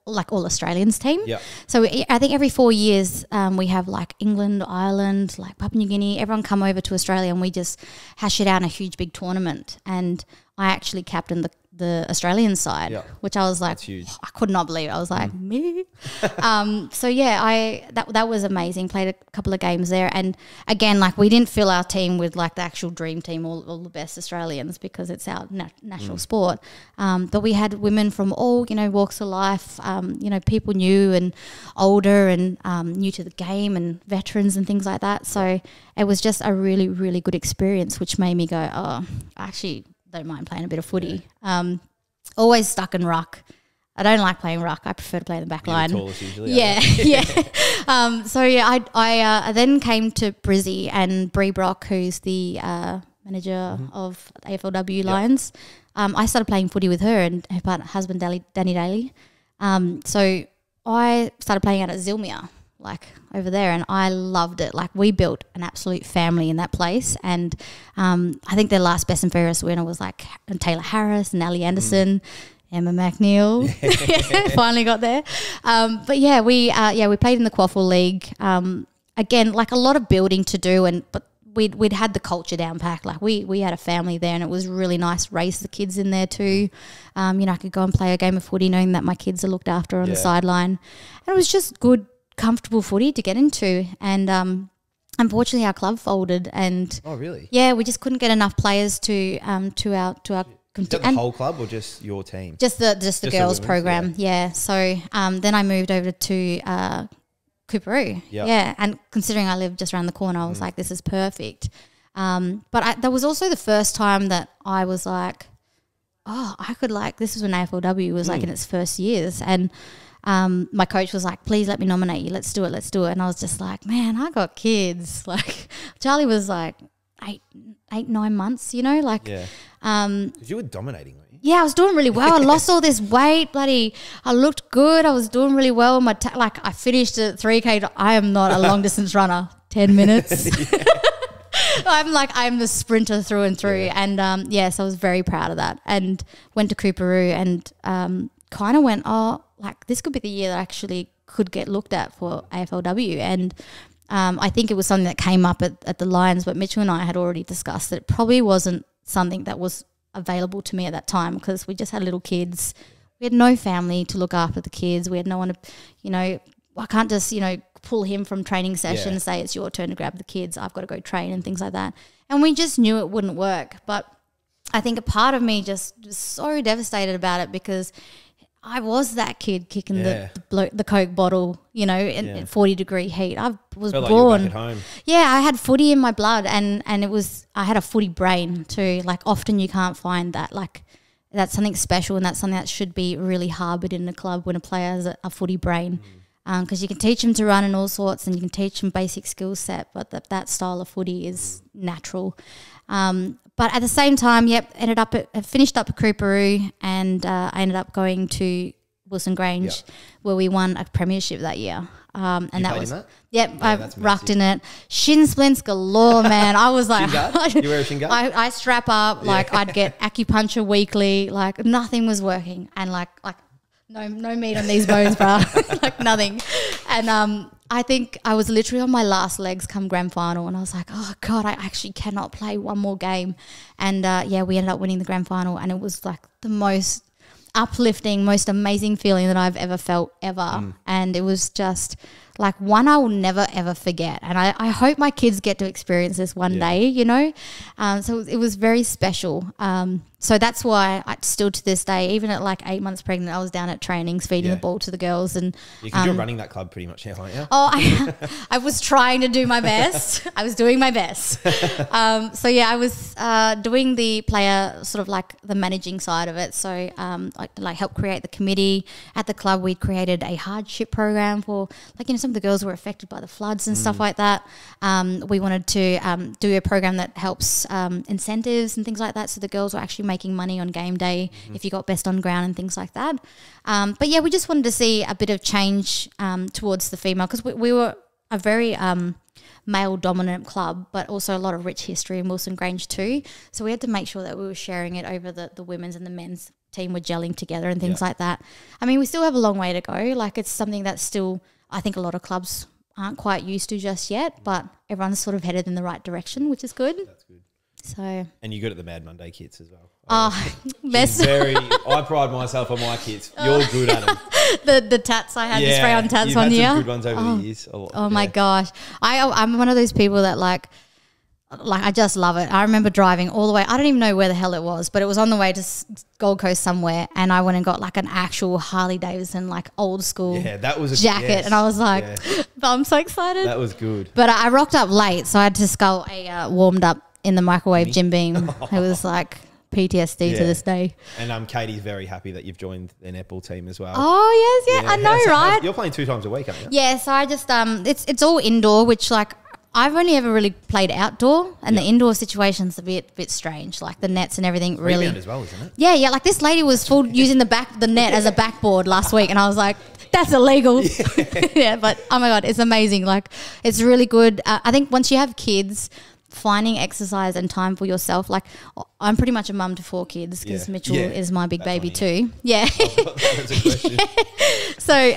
like all Australians team. Yeah. So I think every 4 years we have like England, Ireland, like Papua New Guinea, everyone come over to Australia, and we just hash it out in a huge big tournament. And I actually captained the Australian side, which I was like, I could not believe it. I was like, me. So yeah, that was amazing. Played a couple of games there, and again, like we didn't fill our team with like the actual dream team, all the best Australians, because it's our national sport. But we had women from all, you know, walks of life, you know, people new and older and new to the game and veterans and things like that. So it was just a really, really good experience, which made me go, oh, actually don't mind playing a bit of footy. Always stuck in ruck. I don't like playing ruck. I prefer to play in the back line. Usually, yeah. So yeah, I then came to Brizzy, and Bree Brock, who's the manager of AFLW Lions. I started playing footy with her and her husband Danny Daly. So I started playing out at Zilmia, like over there, and I loved it. Like we built an absolute family in that place, and I think their last best and fairest winner was like Taylor Harris and Ali Anderson, Emma MacNeill. Finally got there. But yeah, we played in the Quaffle League. Again, like a lot of building to do, but we'd had the culture down packed. Like we had a family there, and it was really nice to raise the kids in there too. You know, I could go and play a game of footy knowing that my kids are looked after on the sideline, and it was just good, comfortable footy to get into. And unfortunately our club folded, and oh really? Yeah, we just couldn't get enough players to our Is that the whole club or just your team? Just the girls program. Yeah. So then I moved over to Cooperoo. Yeah. And considering I lived just around the corner, I was like, this is perfect. But that was also the first time that I was like, oh, I could like, this was when AFLW was like in its first years, and my coach was like, please let me nominate you. Let's do it. And I was just like, man, I got kids. Like Charlie was like 8-9 months, you know, like. Yeah. Because you were dominating, weren't you? Yeah, I was doing really well. I lost all this weight, I looked good. I was doing really well. I finished at 3K. I am not a long distance runner. 10 minutes. I'm the sprinter through and through. Yeah. And yes, I was very proud of that, and went to Cooperoo, and kind of went, oh, like this could be the year that I actually could get looked at for AFLW. And I think it was something that came up at the Lions, but Mitchell and I had already discussed that it probably wasn't something that was available to me at that time, because we just had little kids. We had no family to look after the kids. We had no one to, you know, I can't just, you know, pull him from training session and say it's your turn to grab the kids. I've got to go train and things like that. And we just knew it wouldn't work. But I think a part of me just was so devastated about it, because I was that kid kicking the Coke bottle, you know, in 40-degree heat. I was felt born. like you were back at home. Yeah, I had footy in my blood, and I had a footy brain too. Like often you can't find that. Like that's something special, and that's something that should be really harboured in a club when a player has a footy brain. Because you can teach them to run and all sorts, and you can teach them basic skill set, but that style of footy is natural. But at the same time, finished up at Cooperoo, and I ended up going to Wilson Grange, where we won a premiership that year. And you that was in that? I rucked in it. Shin splints galore, man. I was like, you wear a shin guard? I strap up, like I'd get acupuncture weekly, like nothing was working, and like no meat on these bones, bro. Like nothing. And I think I was literally on my last legs come grand final, and I was like, oh God, I actually cannot play one more game. And we ended up winning the grand final, and it was like the most uplifting, most amazing feeling that I've ever felt ever. And it was just like one I will never ever forget, and I hope my kids get to experience this one day, you know. So it was very special. So that's why I still to this day, even at like 8 months pregnant, I was down at trainings feeding the ball to the girls. And because you're running that club pretty much now, aren't you? Oh, I was trying to do my best. I was doing my best. So yeah, I was doing the player sort of like the managing side of it. So like help create the committee at the club. We'd created a hardship program for like, you know, some of the girls were affected by the floods and stuff like that. We wanted to do a program that helps incentives and things like that. So the girls were actually making money on game day if you got best on ground and things like that. But yeah, we just wanted to see a bit of change towards the female, because we were a very male dominant club, but also a lot of rich history in Wilson Grange too. So we had to make sure that we were sharing it over the women's and the men's team were gelling together and things like that. I mean, we still have a long way to go. Like, it's something that's still, I think a lot of clubs aren't quite used to just yet, but everyone's sort of headed in the right direction, which is good. That's good. So, and you're good at the Mad Monday kits as well. Best. I pride myself on my kits. You're good at them. The tats I had, the spray on tats on you. Some good ones over the years. My gosh, I'm one of those people that like I just love it. I remember driving all the way. I don't even know where the hell it was, but it was on the way to Gold Coast somewhere, and I went and got like an actual Harley Davidson, like old school that was a jacket, and I was like, I'm so excited. That was good. But I rocked up late, so I had to scull a warmed up in the microwave Jim Beam. It was like PTSD to this day. And Katie's very happy that you've joined the netball team as well. Oh yes, I know, right? You're playing 2 times a week, aren't you? Yeah, so I just it's all indoor, which like I've only ever really played outdoor, and the indoor situation's a bit strange. Like the nets and everything really. Rebound as well, isn't it? Yeah. Like this lady was full using the net as a backboard last week, and I was like, that's illegal. Yeah, but oh my God, it's amazing. Like, it's really good. I think once you have kids, finding exercise and time for yourself. Like, I'm pretty much a mum to 4 kids because Mitchell is my big baby too. Yeah. That's a question. So,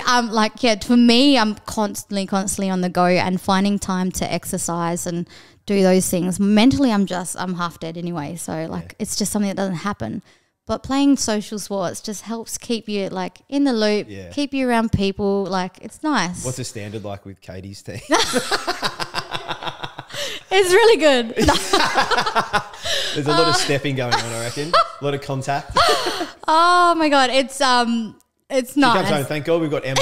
for me, I'm constantly on the go and finding time to exercise and do those things. Mentally, I'm half dead anyway. So, it's just something that doesn't happen. But playing social sports just helps keep you, like, in the loop, keep you around people. Like, it's nice. What's the standard like with Katie's team? It's really good. There's a lot of stepping going on, I reckon. A lot of contact. Oh, my God. It's nice. She comes home, thank God we've got Emma.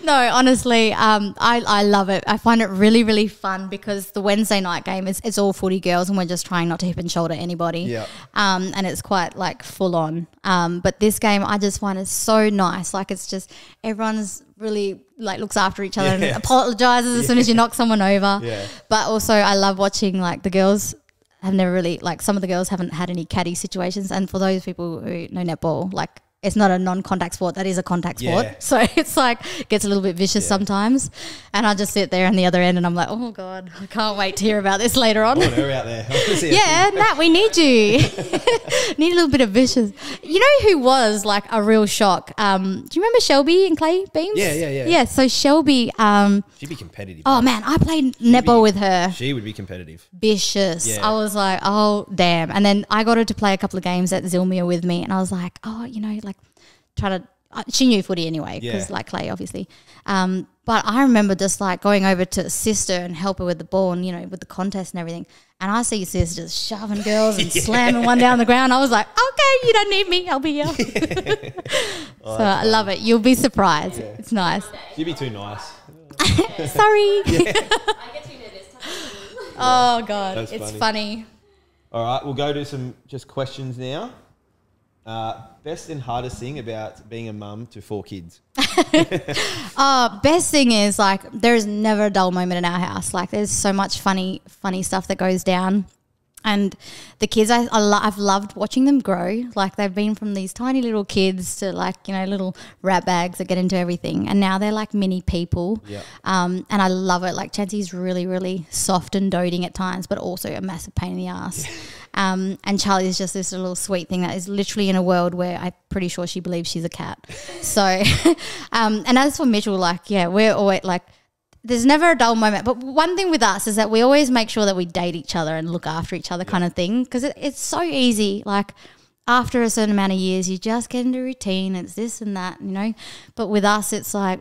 No, honestly, I love it. I find it really, really fun because the Wednesday night game it's all footy girls, and we're just trying not to hip and shoulder anybody. Yeah. And it's quite like full on. But this game, I just find it so nice. Like, it's just everyone's really like looks after each other and apologizes as soon as you knock someone over. Yeah. But also, I love watching like the girls have never really some of the girls haven't had any caddy situations, and for those people who know netball, like, it's not a non-contact sport. That is a contact sport. So it's like gets a little bit vicious sometimes. And I just sit there on the other end and I'm like, oh, God, I can't wait to hear about this later on. I want her out there. Nat, we need you. Need a little bit of vicious. You know who was like a real shock? Do you remember Shelby and Clay Beams? Yeah. Yeah, so Shelby. She'd be competitive. Oh, man, I played netball with her. She would be competitive. Vicious. Yeah. I was like, oh, damn. And then I got her to play a couple of games at Zilmere with me, and I was like, oh, you know, like, she knew footy anyway because like Clay obviously, but I remember just like going over to sister and help her with the ball and, you know, with the contest and everything, and I see sis just shoving girls and slamming one down the ground. I was like, okay, you don't need me, I'll be here. So I love it. You'll be surprised. It's nice. You'd be too nice. Sorry. I get too nervous. Oh God, it's funny. All right, we'll go to some just questions now. Best and hardest thing about being a mum to 4 kids? Best thing is, like, there is never a dull moment in our house. Like, there's so much funny stuff that goes down. And the kids, I've loved watching them grow. Like, they've been from these tiny little kids to, like, you know, little rat bags that get into everything. And now they're like mini people. Yeah. And I love it. Like, Chancy's really, really soft and doting at times, but also a massive pain in the ass. Yeah. And Charlie is just this little sweet thing that is literally in a world where I'm pretty sure she believes she's a cat. So, and as for Mitchell, like, yeah, we're always like, there's never a dull moment. But one thing with us is that we always make sure that we date each other and look after each other kind of thing, because it's so easy. Like, after a certain amount of years, you just get into routine. It's this and that, you know. But with us, it's like,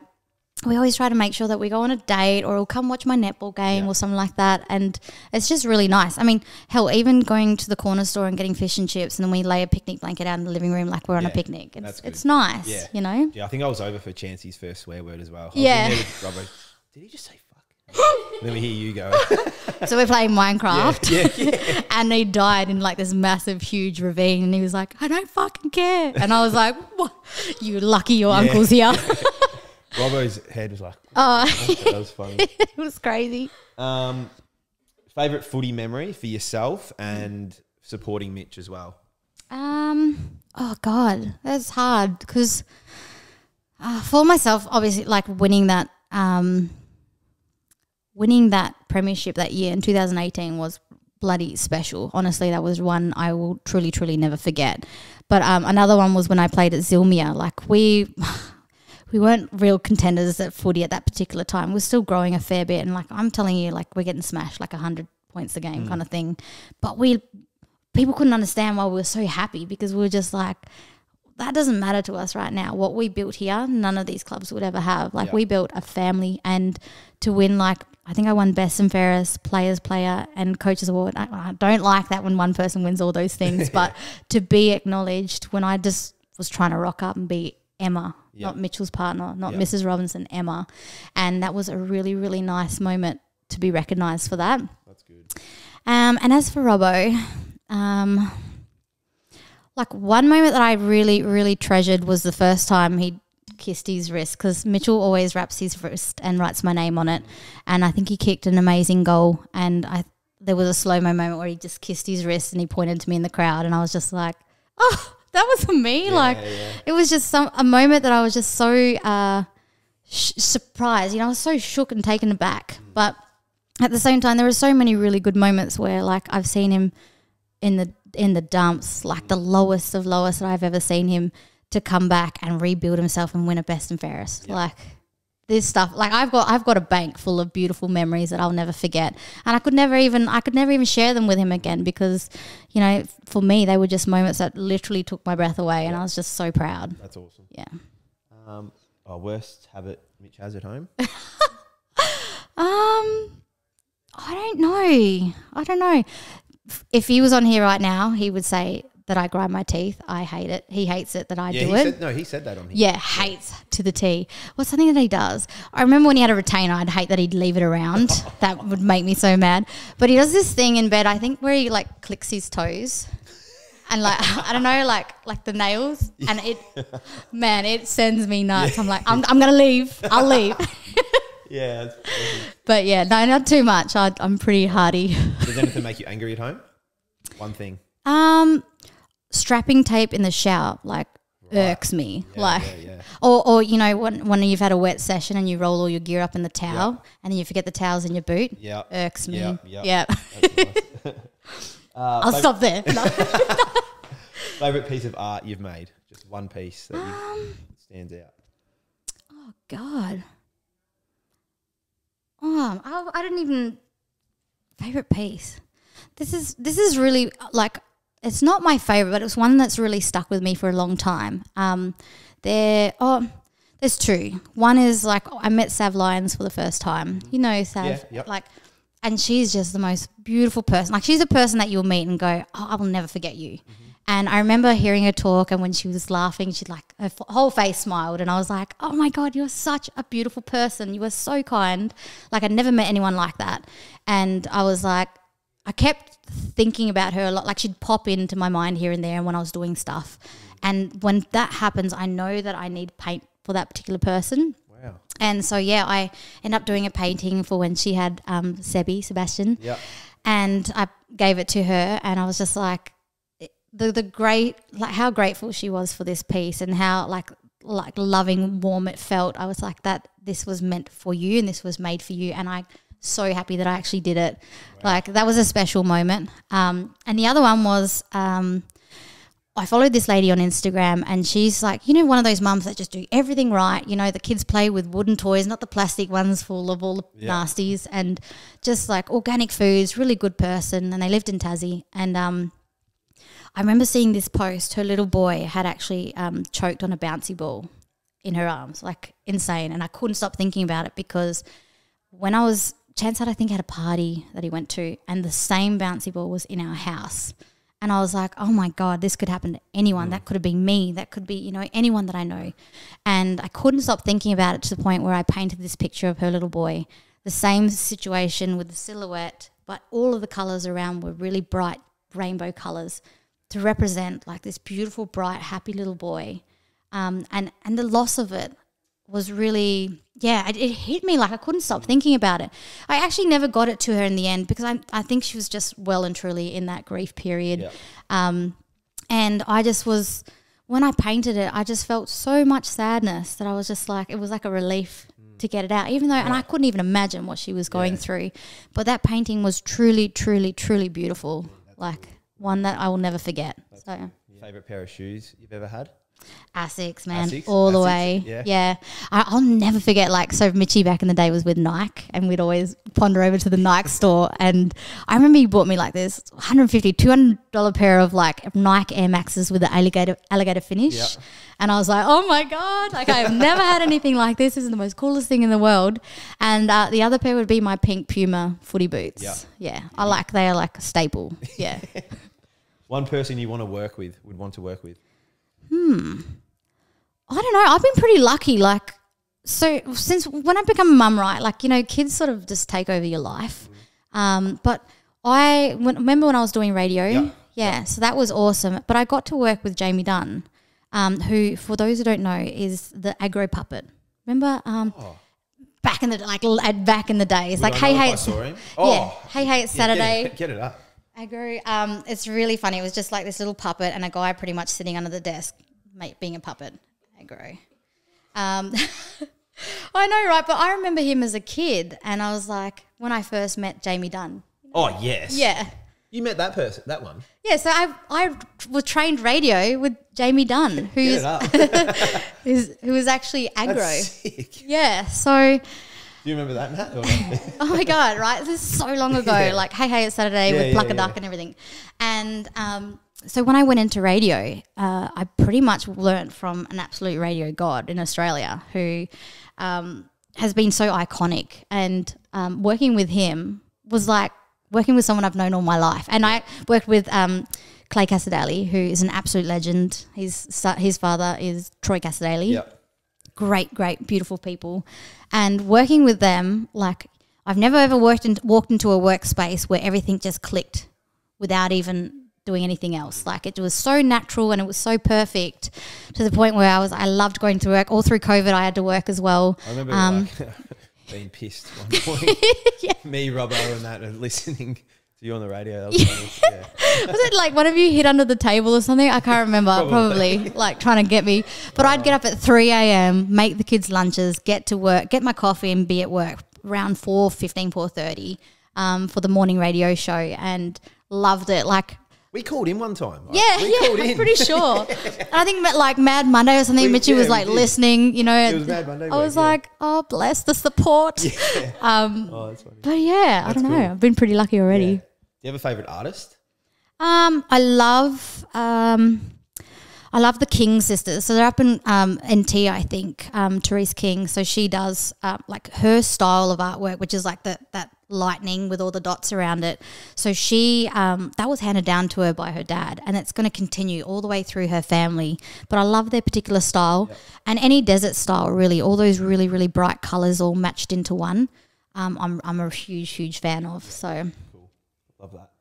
we always try to make sure that we go on a date, or we'll come watch my netball game or something like that. And it's just really nice. I mean, hell, even going to the corner store and getting fish and chips, and then we lay a picnic blanket out in the living room like we're on a picnic. It's nice, you know. Yeah, I think I was over for Chancey's first swear word as well. Yeah. Robbo, did he just say fuck? Let me hear you go. So we're playing Minecraft and he died in like this massive, huge ravine, and he was like, I don't fucking care. And I was like, what? You lucky your uncle's here. Robbo's head was like, oh, that was funny. It was crazy. Favourite footy memory for yourself and supporting Mitch as well? Oh God, that's hard because for myself, obviously, like winning that premiership that year in 2018 was bloody special. Honestly, that was one I will truly, truly never forget. But another one was when I played at Zilmia. Like we weren't real contenders at footy at that particular time. We're still growing a fair bit, and like I'm telling you, like we're getting smashed like 100 points a game kind of thing. But people couldn't understand why we were so happy, because we were just like, that doesn't matter to us right now. What we built here, none of these clubs would ever have. Like we built a family, and to win, like I think I won Best and Fairest, Players Player and Coaches Award. I don't like that when one person wins all those things, but to be acknowledged when I just was trying to rock up and be Emma, not Mitchell's partner, not Mrs. Robinson, Emma. And that was a really, really nice moment to be recognised for that. That's good. And as for Robbo, like one moment that I really, really treasured was the first time he kissed his wrist, because Mitchell always wraps his wrist and writes my name on it. And I think he kicked an amazing goal, and there was a slow-mo moment where he just kissed his wrist and he pointed to me in the crowd, and I was just like, oh, that was for me. It was just a moment that I was just so surprised. You know, I was so shook and taken aback. But at the same time, there were so many really good moments where, like, I've seen him in the dumps, like the lowest of lowest that I've ever seen him, to come back and rebuild himself and win a Best and Fairest. Like this stuff, like I've got a bank full of beautiful memories that I'll never forget, and I could never even share them with him again, because, you know, for me they were just moments that literally took my breath away, and I was just so proud. That's awesome. Yeah. Worst habit Mitch has at home? I don't know. If he was on here right now, he would say that I grind my teeth. I hate it. He hates it that I do it. He said that on here. Yeah, hates to the T. What's something that he does? I remember when he had a retainer, I'd hate that he'd leave it around. That would make me so mad. But he does this thing in bed, I think, where he like clicks his toes. And like, I don't know, like the nails. And it sends me nuts. I'm like, I'm going to leave. I'll leave. Yeah. That's awesome. But yeah, no, not too much. I'm pretty hardy. Does anything make you angry at home? One thing. Strapping tape in the shower, like, irks me. Or you know, when you've had a wet session and you roll all your gear up in the towel and then you forget the towels in your boot, irks me. Yeah. Nice. I'll stop there. Favorite piece of art you've made? Just one piece that stands out. Oh God. Oh, I didn't even favorite piece. This is really like, it's not my favorite, but it's one that's really stuck with me for a long time. There's two. One is like, I met Sav Lyons for the first time. You know Sav, and she's just the most beautiful person. Like, she's a person that you'll meet and go, oh, I will never forget you. Mm-hmm. And I remember hearing her talk, and when she was laughing, she'd like, her whole face smiled, and I was like, oh my God, you're such a beautiful person. You were so kind. Like, I'd never met anyone like that. And I was like, I kept thinking about her a lot. Like, she'd pop into my mind here and there when I was doing stuff. And when that happens, I know that I need paint for that particular person. Wow. And so, I ended up doing a painting for when she had Sebastian. Yep. And I gave it to her, and I was just like, the great, like, how grateful she was for this piece, and how like loving, warm it felt. I was like, that this was meant for you and this was made for you. And I so happy that I actually did it. Wow. Like that was a special moment. And the other one was I followed this lady on Instagram, and she's like, you know, one of those mums that just do everything right. You know, the kids play with wooden toys, not the plastic ones full of all the nasties, and just like organic foods, really good person. And they lived in Tassie. And I remember seeing this post. Her little boy had actually choked on a bouncy ball in her arms, like insane. And I couldn't stop thinking about it because when I was, Chance had, I think, had a party that he went to, and the same bouncy ball was in our house. And I was like, oh, my God, this could happen to anyone. That could have been me. That could be, you know, anyone that I know. And I couldn't stop thinking about it to the point where I painted this picture of her little boy, the same situation with the silhouette, but all of the colours around were really bright rainbow colours to represent like this beautiful, bright, happy little boy. And the loss of it was really, it hit me like I couldn't stop thinking about it. I actually never got it to her in the end because I think she was just well and truly in that grief period. Yeah. And I just was, when I painted it, I just felt so much sadness that I was just like, it was like a relief to get it out, even though, and I couldn't even imagine what she was going through. But that painting was truly, truly, truly beautiful, like one that I will never forget. So, favourite pair of shoes you've ever had? Asics, man, all the way. Yeah. I'll never forget, like, so Mitchie back in the day was with Nike, and we'd always ponder over to the Nike store, and I remember he bought me like this $150, $200 pair of like Nike Air Maxes with the alligator finish. And I was like, oh my God, like I've never had anything like this. This is the most coolest thing in the world. And the other pair would be my pink Puma footy boots. They are like a staple. Yeah. One person you would want to work with? I don't know. I've been pretty lucky. Like, so since when I become a mum, right, like, you know, kids sort of just take over your life. But I remember when I was doing radio. So that was awesome. But I got to work with Jamie Dunn, who, for those who don't know, is the aggro puppet. Remember back in the days, like, hey, it's Saturday. Get it up. Aggro, it's really funny. It was just like this little puppet and a guy pretty much sitting under the desk, being a puppet. Aggro. I know, right? But I remember him as a kid, and I was like, when I first met Jamie Dunn. Oh, yes. Yeah. You met that person, that one? Yeah, so I was trained radio with Jamie Dunn, who was actually aggro. That's sick. Yeah, so... Do you remember that, Matt? Oh, my God, right? This is so long ago. Like, hey, it's Saturday with Pluck a Duck and everything. And so when I went into radio, I pretty much learnt from an absolute radio god in Australia who has been so iconic. And working with him was like working with someone I've known all my life. And I worked with Clay Casadali, who is an absolute legend. His father is Troy Casadali. Yep. Great, beautiful people. And working with them, like, I've never ever walked into a workspace where everything just clicked without even doing anything else. Like, it was so natural and it was so perfect to the point where I loved going to work. All through COVID, I had to work as well. I remember being pissed one point. Me, Robbo, and that, and listening to you on the radio. That was funny. Was it like one of you hid under the table or something? I can't remember. Probably like trying to get me. But I'd get up at 3 a.m, make the kids lunches, get to work, get my coffee and be at work around 4:15, 4:30 for the morning radio show, and loved it. Like, we called in one time. I'm pretty sure. And I think like Mad Monday or something, Mitchie was like listening, you know. It was Mad Monday. I was like, oh, bless the support. That's funny. But I don't know. I've been pretty lucky already. Yeah. Do you have a favourite artist? I love the King sisters. So they're up in NT, I think, Therese King. So she does like her style of artwork, which is like that lightning with all the dots around it. So she that was handed down to her by her dad, and it's going to continue all the way through her family. But I love their particular style, and any desert style, really, all those really, really bright colours all matched into one. I'm a huge fan of. So cool, love that.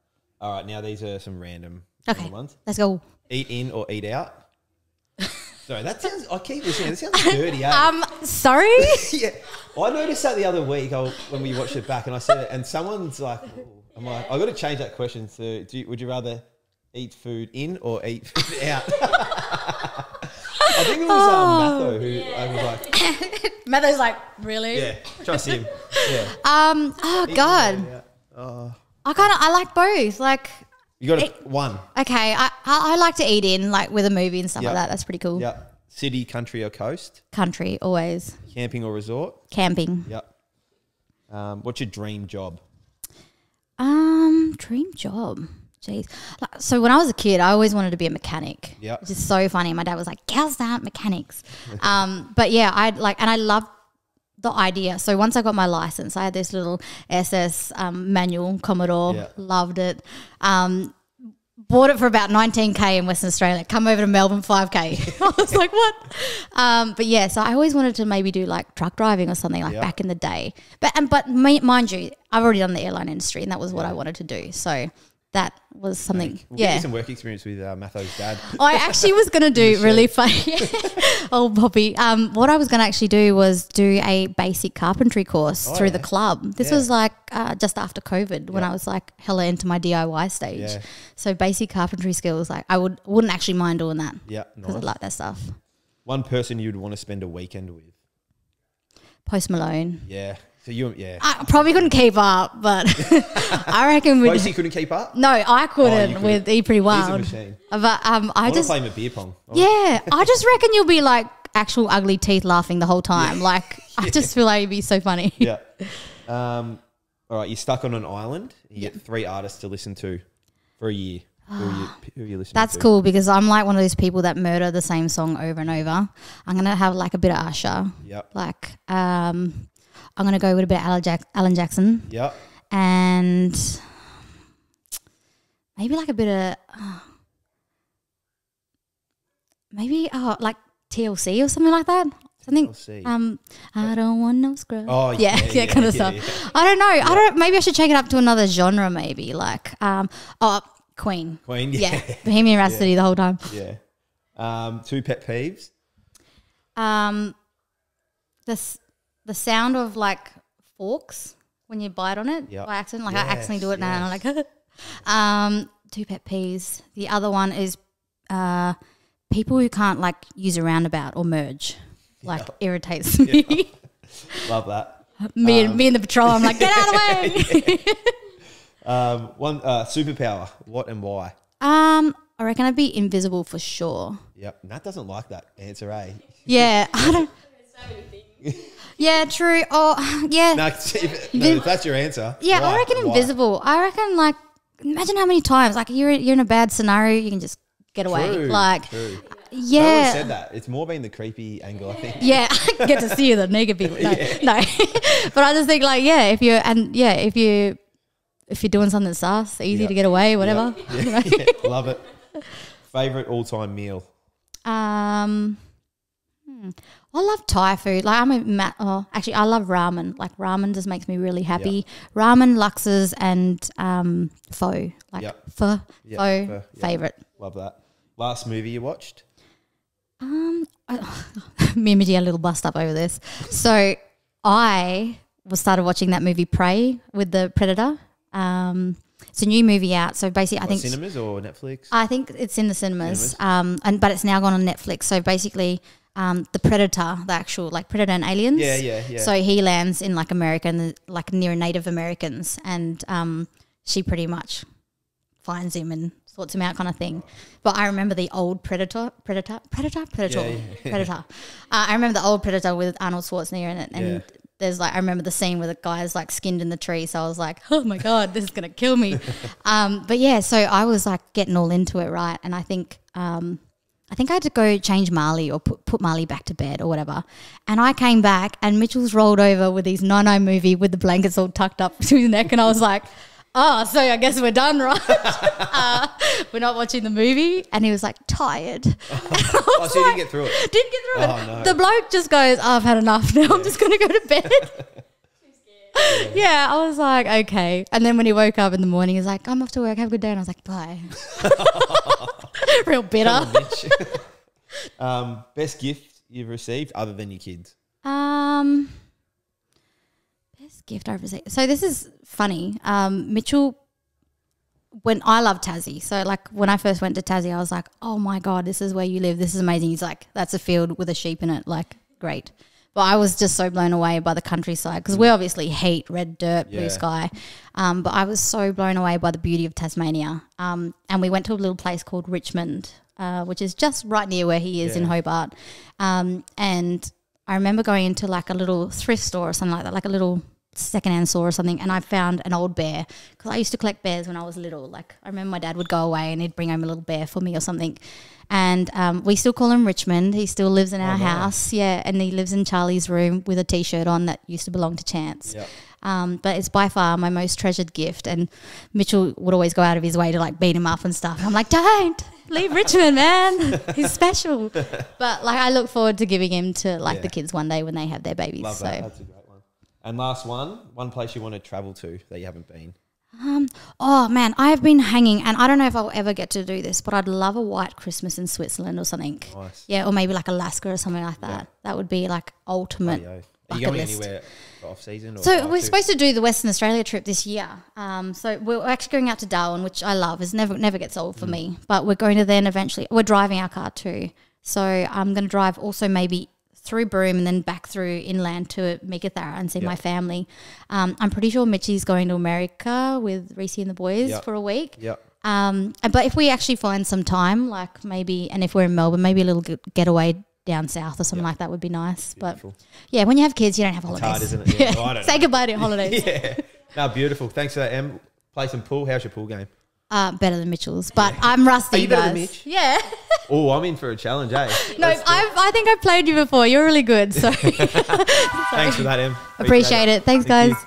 All right, now these are some random ones. Let's go. Eat in or eat out? Sorry, that sounds. I keep listening. That sounds dirty. Eh? Sorry. Yeah, I noticed that the other week when we watched it back, and I said it, and someone's like, "I'm like, I got to change that question to, would you rather eat food in or eat food out?" I think it was Matho who I was like, Matho's like, really? Yeah. Trust him. Yeah. Oh God. Yeah. Oh. I like both. Like You got one. Okay, I like to eat in like with a movie and stuff like that. That's pretty cool. Yeah. City, country, or coast? Country, always. Camping or resort? Camping. Yep. What's your dream job? Dream job. Jeez. So when I was a kid, I always wanted to be a mechanic. Yeah. Which is so funny. My dad was like, "Girls aren't mechanics." But yeah, I loved the idea. So once I got my license, I had this little SS manual Commodore. Yeah. Loved it. Bought it for about 19K in Western Australia. Come over to Melbourne, 5K. I was like, what? But yeah, so I always wanted to maybe do like truck driving or something like back in the day. But mind you, I've already done the airline industry, and that was what I wanted to do. So that was something. We'll get you some work experience with Matho's dad. I actually was going to do really funny. Oh, Poppy. What I was going to actually do was do a basic carpentry course through the club. This was like just after COVID when I was like hella into my DIY stage. Yeah. So basic carpentry skills, like I wouldn't actually mind doing that. Yeah, because I like that stuff. One person you'd want to spend a weekend with? Post Malone. Yeah. So I probably couldn't keep up, but I reckon we. Posty couldn't keep up? No, I couldn't with E Pretty Wild. He's a machine. But I just play him at beer pong. Yeah, I just reckon you'll be like actual ugly teeth laughing the whole time. Yeah. Like I just feel like it'd be so funny. Yeah. All right, you're stuck on an island. You get 3 artists to listen to for a year. Who are you listening to? That's cool because I'm like one of those people that murder the same song over and over. I'm gonna have like a bit of Usher. Yep. Like I'm going to go with a bit of Alan Jackson. Yep. And maybe like a bit of, like TLC or something like that. TLC. I don't want no scrub. Oh, yeah, kind of stuff. Yeah. I don't know. Maybe I should check it up to another genre maybe. Like, Queen. Queen, yeah. Bohemian Rhapsody the whole time. Yeah. 2 pet peeves? The sound of like forks when you bite on it by accident. Like I accidentally do it now and I'm like, 2 pet peeves. The other one is people who can't like use a roundabout or merge. Like irritates me. Love that. Me and the patrol, I'm like, get out of the way. One superpower, what and why? I reckon I'd be invisible for sure. Yep. Nat doesn't like that answer, eh? Yeah. I don't Yeah, true. Oh, yeah. No, if that's your answer. Yeah, why? I reckon invisible. I reckon, like, imagine how many times, like, you're in a bad scenario, you can just get away. True, like, true. Yeah. No one said that. It's more been the creepy angle, I think. Yeah, I get to see the naked people. No, no. But I just think, like, if you're doing something sus, easy to get away, whatever. Yep. Yeah. Love it. Favorite all-time meal? I love Thai food. Like actually, I love ramen. Like ramen just makes me really happy. Yep. Ramen, laksas, and pho. Like pho, favorite. Love that. Last movie you watched? Me and Midgie had a little bust up over this. So I started watching that movie Prey with the Predator. It's a new movie out. So basically, I think cinemas or Netflix. I think it's in the cinemas. But it's now gone on Netflix. So basically. The Predator, the actual like Predator and Aliens. Yeah. So he lands in like America and like near Native Americans, and she pretty much finds him and sorts him out, kind of thing. But I remember the old Predator. I remember the old Predator with Arnold Schwarzenegger in it, and there's like I remember the scene where the guy's like skinned in the tree. So I was like, oh my god, this is gonna kill me. But yeah, so I was like getting all into it, right? And I think I had to go change Marley or put Marley back to bed or whatever. And I came back and Mitchell's rolled over with his 9-9 movie with the blankets all tucked up to his neck. And I was like, oh, so I guess we're done, right? We're not watching the movie. And he was like, tired. Oh, so you didn't get through it? Didn't get through it. No. The bloke just goes, oh, I've had enough now. I'm just going to go to bed. Yeah, I was like, okay. And then when he woke up in the morning, he was like, I'm off to work. Have a good day. And I was like, bye. Real bitter. Best gift you've received other than your kids? Best gift I've received. So this is funny. Mitchell, when I love Tassie. So like when I first went to Tassie, I was like, oh my God, this is where you live. This is amazing. He's like, that's a field with a sheep in it. Like, great. But I was just so blown away by the countryside because we obviously hate red dirt, blue sky. But I was so blown away by the beauty of Tasmania. And we went to a little place called Richmond, which is just right near where he is in Hobart. And I remember going into like a little thrift store or something like that, like a little secondhand store or something, and I found an old bear because I used to collect bears when I was little. Like I remember my dad would go away and he'd bring home a little bear for me or something. And we still call him Richmond. He still lives in our house. Yeah, and he lives in Charlie's room with a T-shirt on that used to belong to Chance. Yep. But it's by far my most treasured gift. And Mitchell would always go out of his way to like beat him up and stuff. I'm like, don't leave Richmond, man. He's special. But like I look forward to giving him to like the kids one day when they have their babies. Love that. That's a great one. And last one place you want to travel to that you haven't been. Oh man, I've been hanging, and I don't know if I'll ever get to do this, but I'd love a white Christmas in Switzerland or something. Nice. Yeah, or maybe like Alaska or something like that. Yeah. That would be like ultimate. Are you going anywhere for off season? So we're supposed to do the Western Australia trip this year. So we're actually going out to Darwin, which I love. It never gets old for me. But we're going to then eventually. We're driving our car too, so I'm going to drive also maybe through Broome and then back through inland to Meekatharra and see my family. I'm pretty sure Mitchie's going to America with Reese and the boys for a week. But if we actually find some time, like maybe, and if we're in Melbourne, maybe a little getaway down south or something like that would be nice. Beautiful. But yeah, when you have kids, you don't have holidays. It's hard, isn't it? Yeah. Say goodbye to your holidays. No, beautiful. Thanks for that, Em. Play some pool. How's your pool game? Better than Mitchell's, but I'm rusty. Are you better than Mitch? Yeah. Oh, I'm in for a challenge, eh? No, I think I've played you before. You're really good. So thanks for that, Em. Appreciate it. Thanks, guys. You.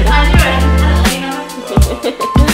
I knew it.